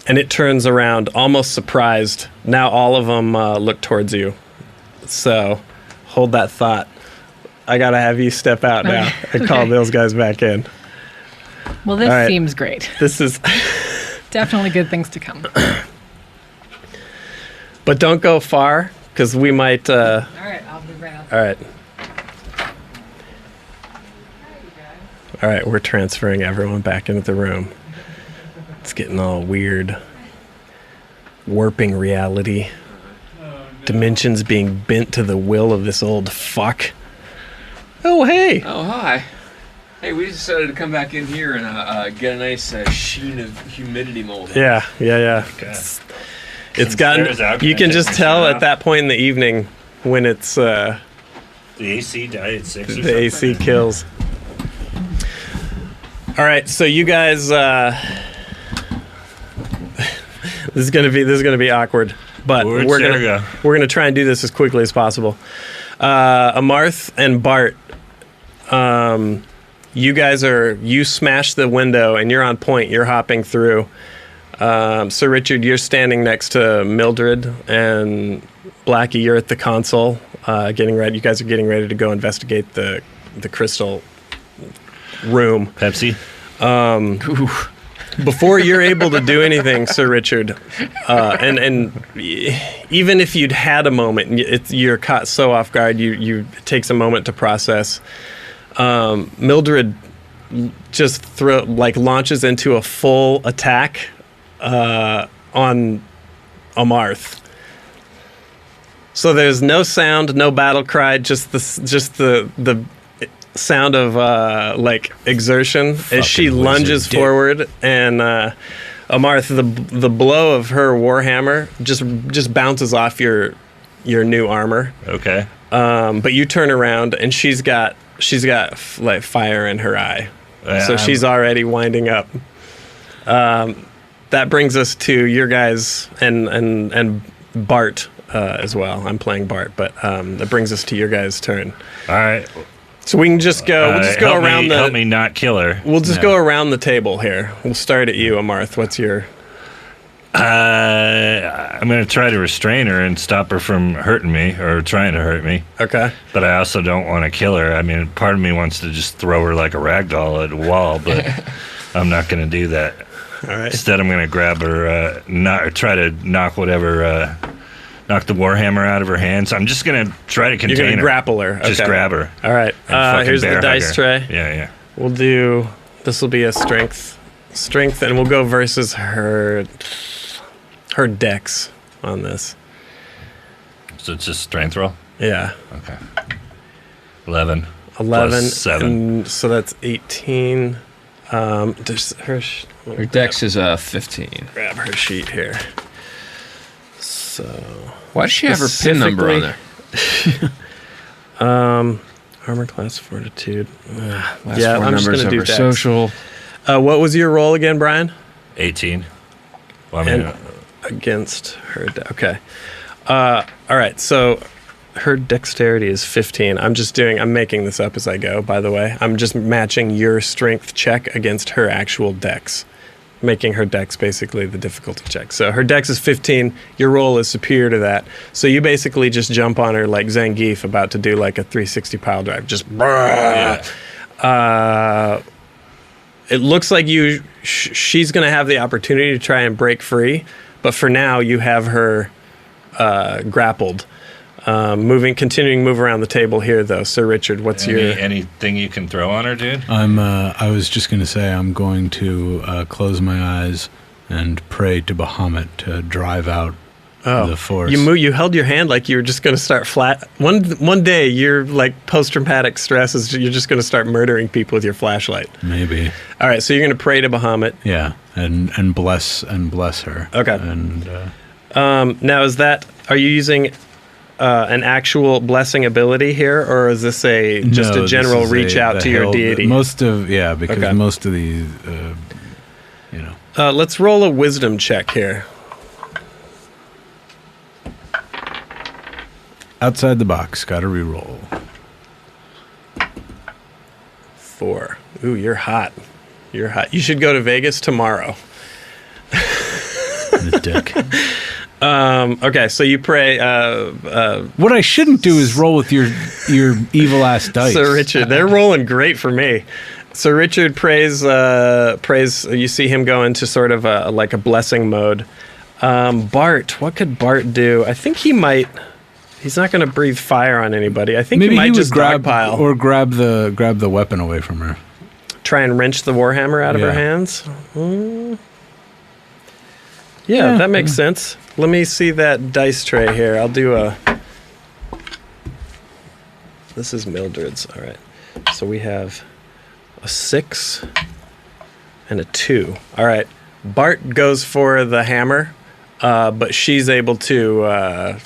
And it turns around, almost surprised. Now all of them look towards you. So hold that thought. I gotta have you step out now and call
Okay.
those guys back in.
Well, this
All right.
seems great.
This is.
Definitely good things to come.
But don't go far, because we might.
All right, I'll be right out.
All right. All right, we're transferring everyone back into the room. It's getting all weird. Warping reality. Dimensions being bent to the will of this old fuck. Oh, hey!
Oh, hi. Hey, we decided to come back in here and get a nice sheen of humidity mold.
Yeah. It's gotten. You can just tell at that point in the evening when it's
The AC died at 6 or something.
the AC kills. All right, so you guys. This is gonna be awkward, but
Where'd
we're
Sarah
gonna
go?
we're gonna try and do this as quickly as possible. Amarth and Bart, you guys you smash the window and you're on point. You're hopping through. Sir Richard, you're standing next to Mildred, and Blackie, you're at the console, getting ready. You guys are getting ready to go investigate the crystal room.
Pepsi.
Before you're able to do anything, Sir Richard, and even if you'd had a moment, you're caught so off guard. It takes a moment to process. Mildred just launches into a full attack on Amarth. So there's no sound, no battle cry, just the sound of exertion as she
Fucking
lunges
wizard dick.
forward, and Amarth, the blow of her warhammer just bounces off your new armor.
Okay.
But you turn around and she's got like fire in her eye, so she's already winding up. That brings us to your guys and Bart as well. I'm playing Bart, but that brings us to your guys' turn.
All right.
So we can just go. We'll just go
help
around
me,
the.
Help me not kill her.
We'll just go around the table here. We'll start at you, Amarth. What's your?
I'm going to try to restrain her and stop her from hurting me or trying to hurt me.
Okay.
But I also don't want to kill her. I mean, part of me wants to just throw her like a rag doll at a wall, but I'm not going to do that.
All right.
Instead, I'm going to grab her, try to knock knock the warhammer out of her hands. I'm just going to try to contain
You're gonna
her.
grapple her.
Just
Okay.
grab her.
All right.
and fucking
Here's the
bear hug
dice
her.
tray.
Yeah.
We'll do. This will be a strength, and we'll go versus her dex on this.
So it's just strength roll?
Yeah.
Okay. 11.
11.
Plus 7.
And so that's 18. There's her.
Her dex is 15.
Grab her sheet here. So.
Why does she have her pin number on there?
Armor class, fortitude.
Last
Yeah,
four
I'm just
numbers
gonna
of
do
her
dex.
social.
What was your roll again, Brian?
18. Well, I mean,
And against her. Okay. All right. So her dexterity is 15. I'm making this up as I go, by the way. I'm just matching your strength check against her actual dex. making her dex basically the difficulty check. So her dex is 15. Your roll is superior to that. So you basically just jump on her like Zangief about to do like a 360 pile drive. Just it looks like she's going to have the opportunity to try and break free, but for now you have her grappled. Continuing to move around the table here, though. Sir Richard, what's
anything you can throw on her, dude?
I was just going to say I'm going to close my eyes and pray to Bahamut to drive out the force.
You held your hand like you were just going to start flat. One day, your like post-traumatic stress is you're just going to start murdering people with your flashlight.
Maybe.
All right, so you're going to pray to Bahamut.
Yeah, and bless her.
Okay.
And
now are you using an actual blessing ability here, or is this a general reach out to your deity?
Most of these,
let's roll a wisdom check here.
Outside the box, got to re-roll.
4. Ooh, you're hot. You're hot. You should go to Vegas tomorrow.
The dick.
Okay, so you pray.
What I shouldn't do is roll with your evil ass dice.
Sir Richard, they're rolling great for me. Sir Richard prays. You see him go into sort of like a blessing mode. Bart, what could Bart do? I think he might. He's not going to breathe fire on anybody. I think
maybe
he might just
grab
dogpile
the weapon away from her.
Try and wrench the warhammer out of her hands. Yeah, that makes sense. Let me see that dice tray here. I'll do a... This is Mildred's. All right. So we have a 6 and a 2. All right. Bart goes for the hammer, but she's able to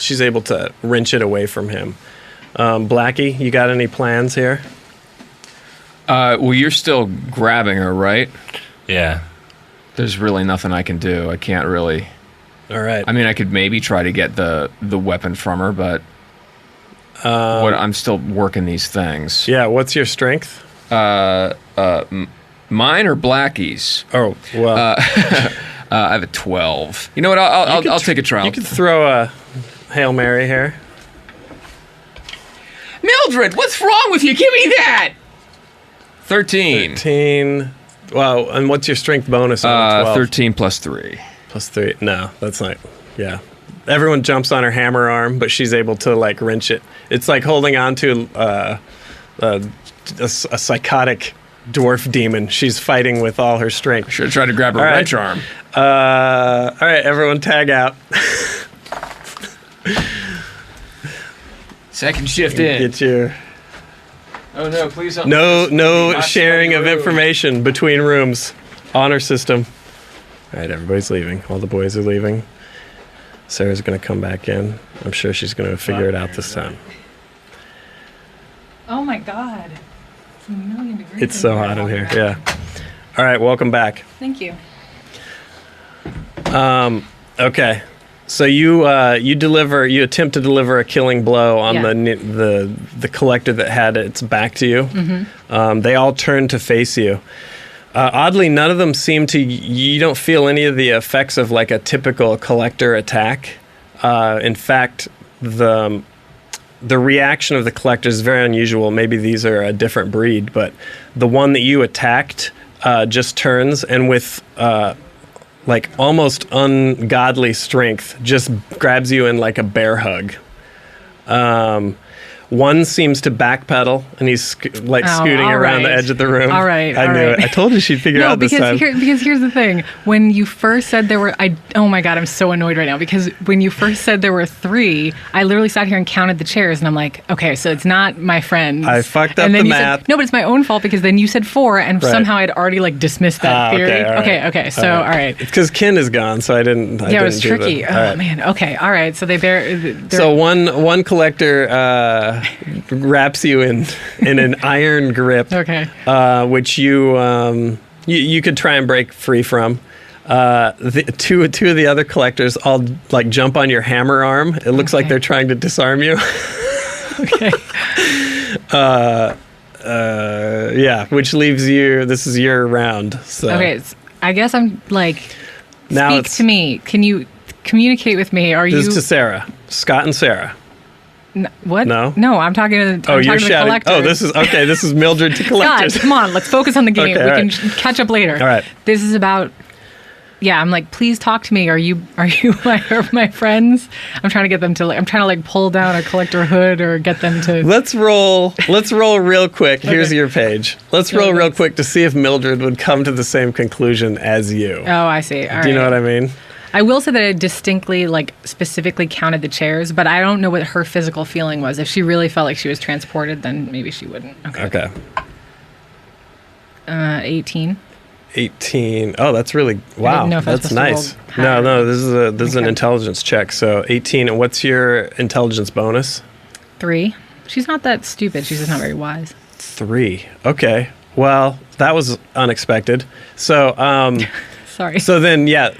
wrench it away from him. Blackie, you got any plans here?
Well, you're still grabbing her, right?
Yeah.
There's really nothing I can do. I can't really...
All right.
I mean, I could maybe try to get the weapon from her, but I'm still working these things.
Yeah, what's your strength?
Mine or Blackie's?
Oh, well.
I have a 12. You know what? I'll take a trial.
You could throw a Hail Mary here.
Mildred, what's wrong with you? Give me that! 13.
13. Wow, and what's your strength bonus on 12?
13 plus 3.
Plus 3. No, that's not. Yeah. Everyone jumps on her hammer arm, but she's able to, like, wrench it. It's like holding on to a psychotic dwarf demon. She's fighting with all her strength.
Should have tried to grab her wrench arm.
All right, everyone tag out.
Second shift in.
Get your...
Oh, no, please don't.
No sharing of information between rooms. Honor system. All right, everybody's leaving. All the boys are leaving. Sarah's going to come back in. I'm sure she's going to figure it out this time.
Oh my God. It's a million degrees.
It's so hot in here, yeah. All right, welcome back.
Thank you.
Okay. So you attempt to deliver a killing blow on the collector that had its back to you. Mm-hmm. They all turn to face you. Oddly, none of them seem to. You don't feel any of the effects of like a typical collector attack. In fact, the reaction of the collector is very unusual. Maybe these are a different breed, but the one that you attacked just turns and with like almost ungodly strength just grabs you in like a bear hug. One seems to backpedal, and he's scooting around the edge of the room.
All right,
I knew it. I told you she'd figure it out this time.
Because here's the thing. When you first said there were... oh my God, I'm so annoyed right now. Because when you first said there were 3, I literally sat here and counted the chairs, and I'm like, okay, so it's not my friends.
I fucked up the math.
No, but it's my own fault, because then you said 4, and somehow I'd already like dismissed that theory. Okay, so all right.
It's because Ken is gone, so I didn't...
it was tricky. Oh, man. Okay, all right. So
So one collector... wraps you in an iron grip, which you could try and break free from. The two of the other collectors all like jump on your hammer arm. It looks like they're trying to disarm you.
Okay.
Yeah, which leaves you. This is your round. So.
Okay. I guess I'm like,
Now
speak
it's-
to me. Can you communicate with me? Are
This
you
is to Sarah. Scott and Sarah.
what?
No?
No, I'm talking to the,
Oh,
I'm
you're
talking to the
shouting.
collector.
Oh, this is okay. This is Mildred to
God,
collectors.
come on, let's focus on the game.
Okay,
we
all
can
right.
catch up later.
All right.
This is about. Yeah, I'm like, please talk to me. Are you my friends? I'm trying to get them to. I'm trying to like pull down a collector hood or get them to.
Let's roll real quick. Here's
Okay.
your page. Let's roll real quick to see if Mildred would come to the same conclusion as you.
Oh, I see. All right.
Do you know what I mean?
I will say that I distinctly, like, specifically counted the chairs, but I don't know what her physical feeling was. If she really felt like she was transported, then maybe she wouldn't. Okay.
Okay.
18.
18. Oh, that's really wow.
didn't know if I was
That's
supposed to
nice.
roll higher.
No, this is an
Okay.
intelligence check. So 18. And what's your intelligence bonus?
3. She's not that stupid. She's just not very wise.
3. Okay. Well, that was unexpected. So,
Sorry.
so then, yeah.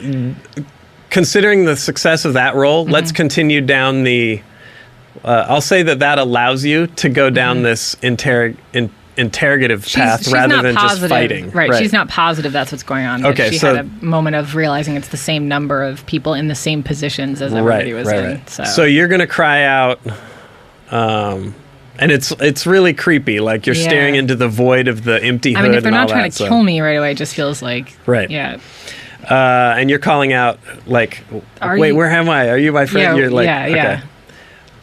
Considering the success of that roll,
Mm-hmm.
let's continue down the. I'll say that allows you to go down this interrogative path
she's
rather
not
than
positive.
just fighting.
Right. She's not positive that's what's going on. But
Okay,
she
so-
had a moment of realizing it's the same number of people in the same positions as everybody was in.
So you're gonna cry out, and it's really creepy. Like you're
Yeah.
staring into the void of the empty hood.
I mean, if they're
and
not
all
trying
that,
to
so-
kill me right away, it just feels like.
Right.
Yeah.
And you're calling out like,
Are
wait,
you-
where am I? Are you my friend?
Yeah,
You're like,
yeah, yeah.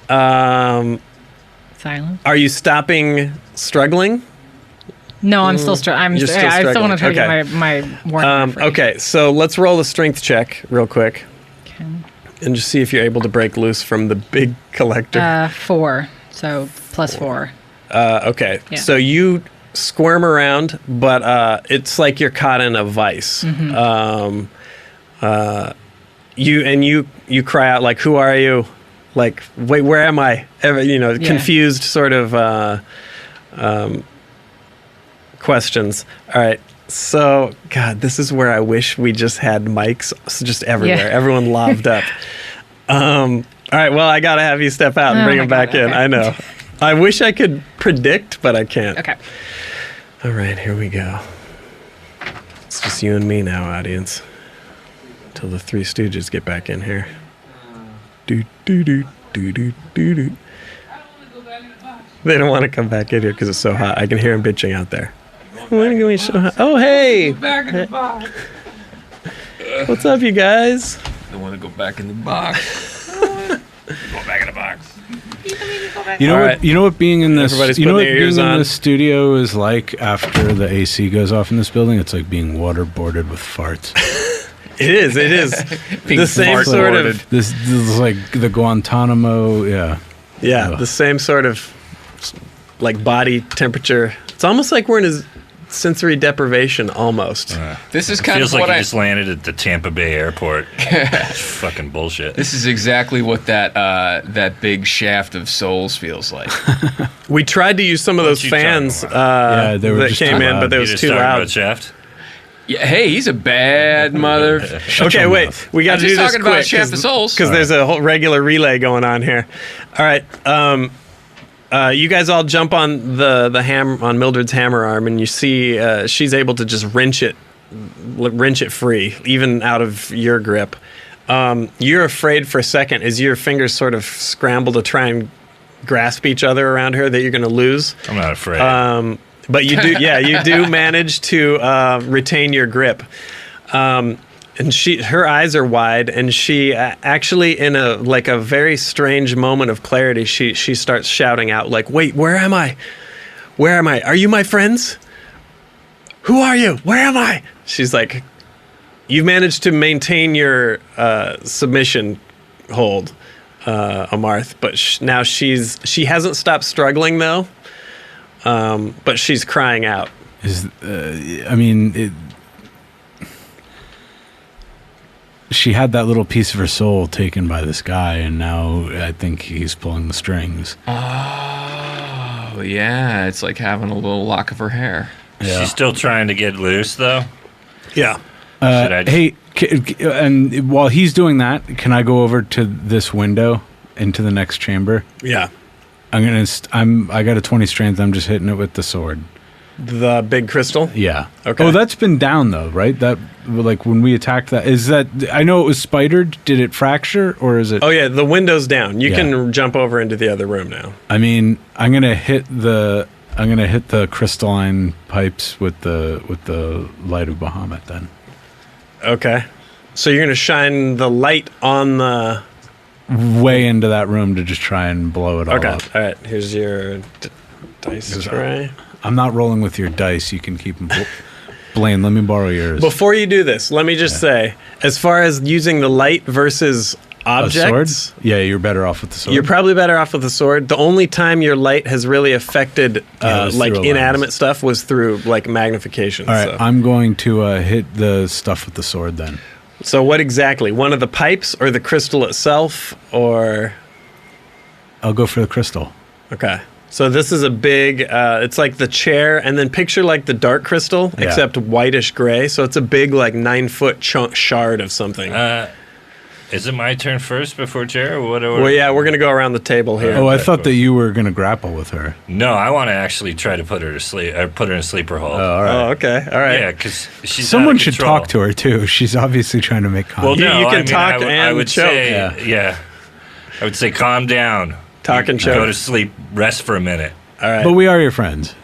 okay.
Silence.
Are you stopping struggling?
No, I'm still struggling.
You're still
I still want to try
struggling.
to get my warning. free.
Okay, so let's roll a strength check real quick
Okay.
and just see if you're able to break loose from the big collector.
4. So +4.
Okay,
Yeah.
so you squirm around, but it's like you're caught in a vice.
Mm-hmm.
You cry out like, "Who are you?" Like, wait, where am I?
Yeah.
Confused sort of questions. All right. So, God, this is where I wish we just had mics just everywhere.
Yeah.
Everyone lobbed up. All right. Well, I got to have you step out and
Oh
bring
my
him back
God,
in.
okay.
I know. I wish I could predict, but I can't.
Okay.
All right. Here we go. It's just you and me now, audience. Until the Three Stooges get back in here. Do, do, do, do, do, do, do. They don't want to come back in here because it's so hot. I can hear them bitching out there. When are we so hot? Oh, hey!
Back in the box.
What's up, you guys?
I want to go back in the box. Go back in the box.
You know
All
what?
right.
You know what being in this.
Everybody's
You know what
putting their
being
ears
in
on.
the studio is like after the AC goes off in this building. It's like being waterboarded with farts.
It is. It is.
Being
The same
fart
sort
boarded.
of.
This is like the Guantanamo. Yeah.
Yeah,
Ugh.
the same sort of like body temperature. It's almost like we're in a sensory deprivation almost.
This is kind
Feels
of
like
what
you
I.
just landed at the Tampa Bay airport. It's fucking bullshit.
This is exactly what that big shaft of souls feels like.
We tried to use some of
What
those
you talking
fans
Yeah, they were
that
just
came
too
in,
loud.
but they
You
was
just
too
talking
loud.
about Shaft?
Yeah, hey, he's a bad mother.
Okay,
your
wait.
mouth.
We got
I'm
to do
just
this
talking about
quick
Shaft of Souls.
because there's a whole regular relay going on here. All right, you guys all jump on the ham on Mildred's hammer arm, and you see she's able to just wrench it free, even out of your grip. You're afraid for a second as your fingers sort of scramble to try and grasp each other around her that you're going to lose.
I'm not afraid.
But you do, yeah, you do manage to retain your grip. And her eyes are wide, and she actually, in a very strange moment of clarity, she starts shouting out, like, "Wait, where am I? Where am I? Are you my friends? Who are you? Where am I?" She's like, "You've managed to maintain your submission hold, Amarth, but now she hasn't stopped struggling though." But she's crying out.
She had that little piece of her soul taken by this guy, and now I think he's pulling the strings.
Oh, yeah, it's like having a little lock of her hair.
Yeah.
She's still trying to get loose, though.
Yeah.
Should I just-
Hey, and while he's doing that, can I go over to this window into the next chamber?
Yeah.
I got a 20 strength. I'm just hitting it with the sword.
The big crystal?
Yeah.
Okay.
Oh, that's been down though, right? That like when we attacked that, is that? I know it was spidered. Did it fracture or is it?
Oh yeah, the window's down. You
Yeah.
can jump over into the other room now.
I mean, I'm gonna hit the crystalline pipes with the light of Bahamut then.
Okay. So you're going to shine the light on the...
Way into that room to just try and blow it all
Okay.
up.
All right. Here's your dice tray.
I'm not rolling with your dice. You can keep them. Blaine, let me borrow yours.
Before you do this, let me just say, as far as using the light versus
A
objects,
sword? Yeah, you're better off with the sword.
you're probably better off with the sword. The only time your light has really affected
was
like
through a
inanimate
lens.
stuff was through like magnification.
All right,
so.
I'm going to hit the stuff with the sword then.
So what exactly? One of the pipes or the crystal itself or...
I'll go for the crystal.
Okay. So this is a big, it's like the chair, and then picture like the dark crystal,
Yeah.
except whitish gray. So it's a big like 9-foot shard of something.
Is it my turn first before Jer? Or what?
Well, yeah, we're going to go around the table here.
Oh, I thought that you were going to grapple with her.
No, I want to actually try to put her to sleep, or put her in a sleeper hold.
All right.
Oh, okay. All right.
Yeah, because she's
Someone
out of
should
control.
talk to her too. She's obviously trying to make
Well,
contact.
no,
You can
I mean,
talk
I would-
and
I would
choke.
say,
Yeah.
I would say, calm down.
Talk and
Go
choke.
to sleep. Rest for a minute.
All right.
But we are your friends.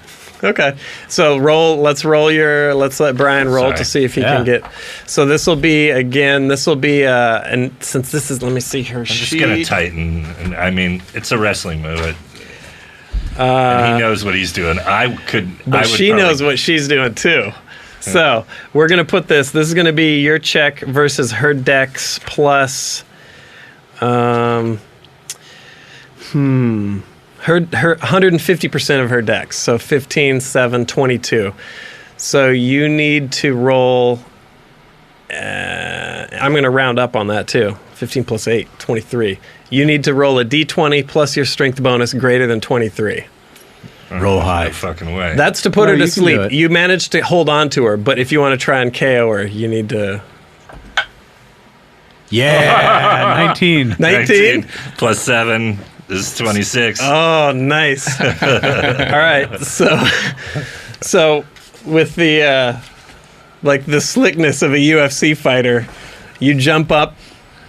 Okay. So let's let Brian roll
Sorry.
to see if he
Yeah.
can get. So this will be, and since this is, let me see her
I'm just
sheet.
gonna tighten. And I mean, it's a wrestling move. And he knows what he's doing.
But she knows what she's doing too. So we're gonna put this. This is gonna be your check versus her dex plus, her 150% of her dex. So 15, 7, 22. So you need to roll. I'm gonna round up on that too. 15 plus 8, 23. You need to roll a d20 plus your strength bonus greater than 23.
Roll high.
No fucking way.
That's to put
No,
her to
you can do
sleep.
it.
You managed to hold on to her, but if you want to try and KO her, you need to...
Yeah, 19.
19?
plus 7 is 26.
Oh, nice. All right. So with the like the slickness of a UFC fighter, you jump up,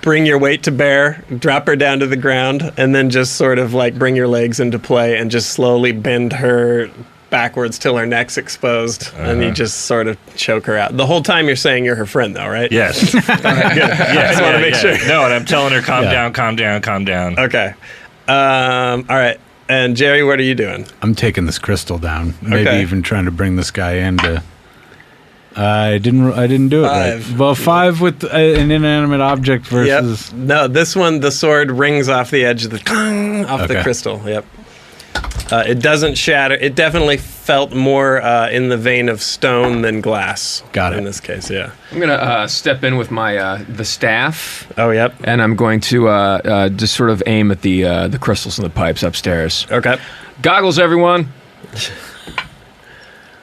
bring your weight to bear, drop her down to the ground, and then just sort of like bring your legs into play and just slowly bend her backwards till her neck's exposed, and you just sort of choke her out. The whole time you're saying you're her friend, though, right?
Yes.
Good. I just want to make sure.
No, and I'm telling her, calm
Yeah.
down, calm down, calm down.
Okay. All right. And Jerry, what are you doing?
I'm taking this crystal down. Maybe
Okay.
even trying to bring this guy in to. I didn't do it
5.
right. Well, 5 with an inanimate object versus.
Yep. No, this one, the sword rings off the edge of the off the
Okay.
crystal. Yep. It doesn't shatter. It definitely felt more in the vein of stone than glass.
Got it.
In this case, yeah.
I'm gonna step in with my the staff,
Oh, yep.
and I'm going to just sort of aim at the crystals and the pipes upstairs.
Okay.
Goggles, everyone.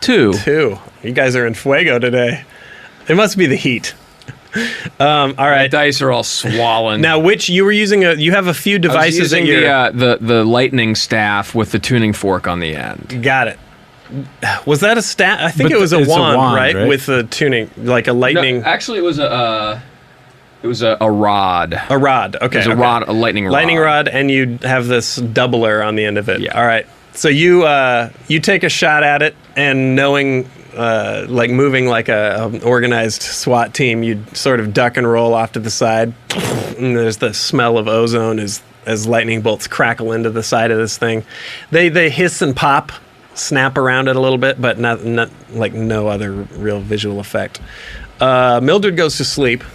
2.
2. You guys are in fuego today. It must be the heat. All
My
right.
dice are all swollen.
Now, which you were using you have a few
I was
devices
using
at your.
the lightning staff with the tuning fork on the end.
Got it. Was that a stat? I think
But
it was a
it's a
wand,
wand,
right?
right?
With the tuning, like a lightning.
No, actually, it was a rod.
A rod. Okay.
It was a
okay.
rod, a lightning rod.
Lightning rod, and you have this doubler on the end of it.
Yeah.
All right. So you take a shot at it, and knowing, like moving like an organized SWAT team, you sort of duck and roll off to the side, and there's the smell of ozone as lightning bolts crackle into the side of this thing. They hiss and pop, snap around it a little bit, but not like no other real visual effect. Mildred goes to sleep.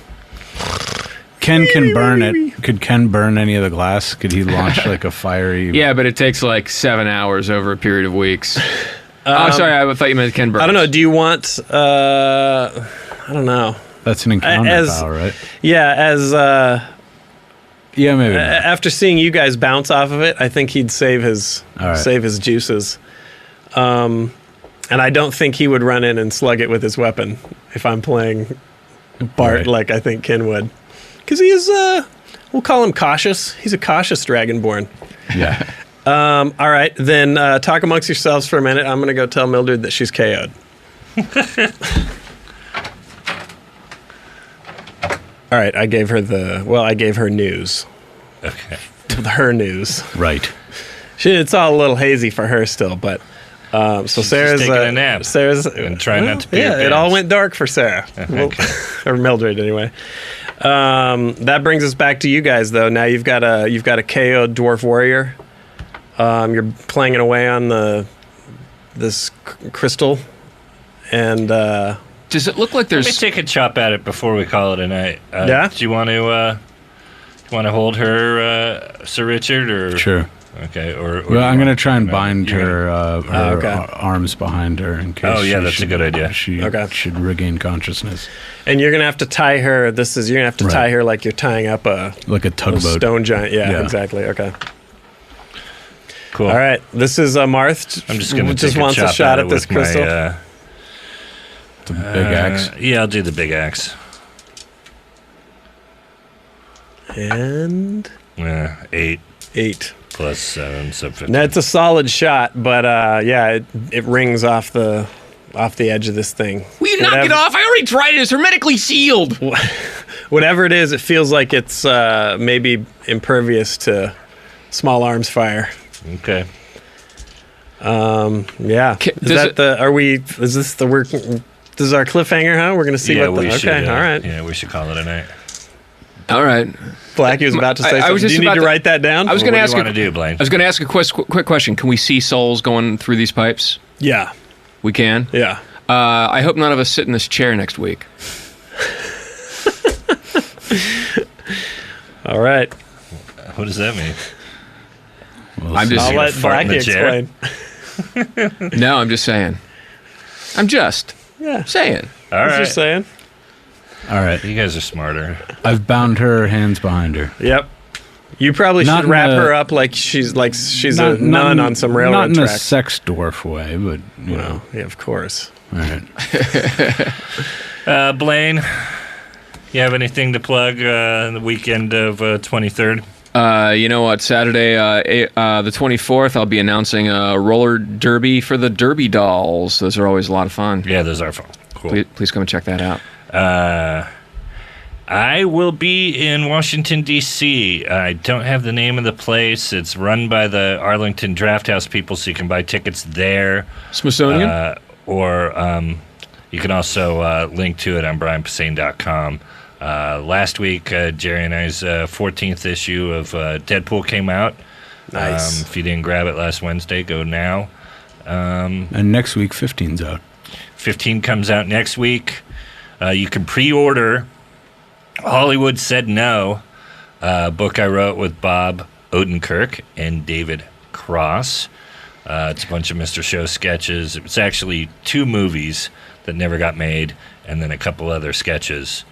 Ken can burn it. Could Ken burn any of the glass? Could he launch like a fiery?
Yeah, but it takes like 7 hours over a period of weeks. I'm sorry, I thought you meant Ken Burns.
I don't know. Do you want? I don't know.
That's an encounter
As-
power, right?
Yeah, as
Yeah, maybe. not.
after seeing you guys bounce off of it, I think he'd save his
All right.
juices. And I don't think he would run in and slug it with his weapon if I'm playing Bart
Right.
like I think Ken would, because he is. We'll call him cautious. He's a cautious dragonborn.
Yeah.
All right, then talk amongst yourselves for a minute. I'm going to go tell Mildred that she's KO'd. All right, I gave her news.
Okay.
Her news.
Right.
It's all a little hazy for her still, but so
She's
Sarah's
just taking a nap.
Sarah's
And trying not to pee her
it all
pants.
went dark for Sarah, or Mildred anyway. That brings us back to you guys, though. Now you've got a KO'd dwarf warrior. You're playing it away on this crystal, and
Does it look like
Let me
there's...
take a chop at it before we call it a night.
Yeah?
Do you want to hold her, Sir Richard, or
Sure.
Okay, or
Well, I'm going to try and
no,
bind
you're
her,
okay.
arms behind her in case.
Oh, yeah,
she
that's a
should-
good idea.
She
Okay.
should regain consciousness,
and you're gonna have to tie her. You're gonna have to
Right.
tie her like you're tying up a
like a tugboat.
stone giant. Yeah,
Yeah.
exactly. Okay.
Cool.
All right. This is Marth.
I'm just going to
just
take
wants
a chop
a shot
at
at this
it with
crystal.
my,
The big axe.
Yeah, I'll do the big axe.
And
8
8.
plus 7, so 15.
That's a solid shot, but yeah, it rings off the edge of this thing.
Will you knock it off? I already tried it. It's hermetically sealed.
Whatever it is, it feels like it's maybe impervious to small arms fire.
Okay.
Yeah. Is this our cliffhanger, huh? We're going to see
Yeah,
what the...
we should.
Okay, all right.
Yeah, we should call it a night.
All right.
Blackie was about to say
I
something.
was
Do
just
you need
about
to
to-
write that down?
I was
Well,
going to
what
ask
do you want to do, Blaine?
I was going to ask a quick question. Can we see souls going through these pipes?
Yeah.
We can?
Yeah.
I hope none of us sit in this chair next week.
All right.
What does that mean?
I'm just...
I'll
gonna
let
fart in the
Blackie
chair?
explain.
No, I'm just saying. I'm just
Yeah.
saying.
All
I was
right.
just saying.
All right.
You guys are smarter.
I've bound her hands behind her.
Yep. You probably
Not
should
in
wrap
a-
her up like she's a nun on some railroad
Not in
track.
a sex dwarf way, but you know.
Yeah, of course.
All right.
Blaine, you have anything to plug the weekend of 23rd?
You know what? Saturday, the 24th, I'll be announcing a roller derby for the Derby Dolls. Those are always a lot of fun.
Yeah, those are fun. Cool.
Please come and check that out.
I will be in Washington, D.C. I don't have the name of the place. It's run by the Arlington Draft House people, so you can buy tickets there.
Smithsonian?
Or you can also link to it on brianposehn.com. Last week, Gerry and I's 14th issue of Deadpool came out.
Nice.
If you didn't grab it last Wednesday, go now.
And next week, 15's out.
15 comes out next week. You can pre-order Hollywood Said No, a book I wrote with Bob Odenkirk and David Cross. It's a bunch of Mr. Show sketches. It's actually 2 movies that never got made, and then a couple other sketches.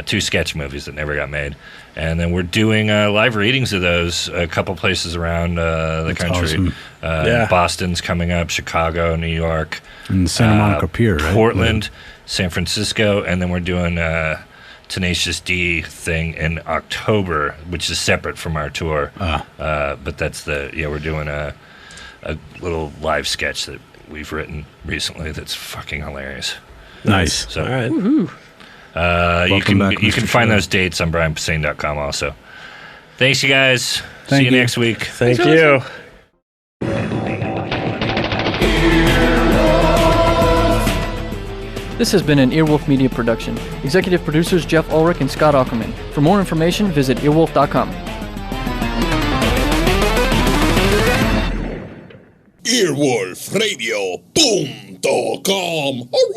2 sketch movies that never got made. And then we're doing live readings of those a couple places around the
That's
country.
awesome.
Yeah.
Boston's coming up, Chicago, New York,
And Santa Monica Pier, right?
Portland, San Francisco, and then we're doing Tenacious D thing in October, which is separate from our tour. But that's we're doing a little live sketch that we've written recently that's fucking hilarious.
Nice.
So
All right.
you
Welcome back,
can
Mr.
find
Show.
those dates on brianposehn.com also. Thanks, you guys.
Thank
See you
you.
next week.
Thank you.
This has been an Earwolf Media production. Executive producers Jeff Ulrich and Scott Ackerman. For more information, visit earwolf.com.
Earwolfradio.com. All right.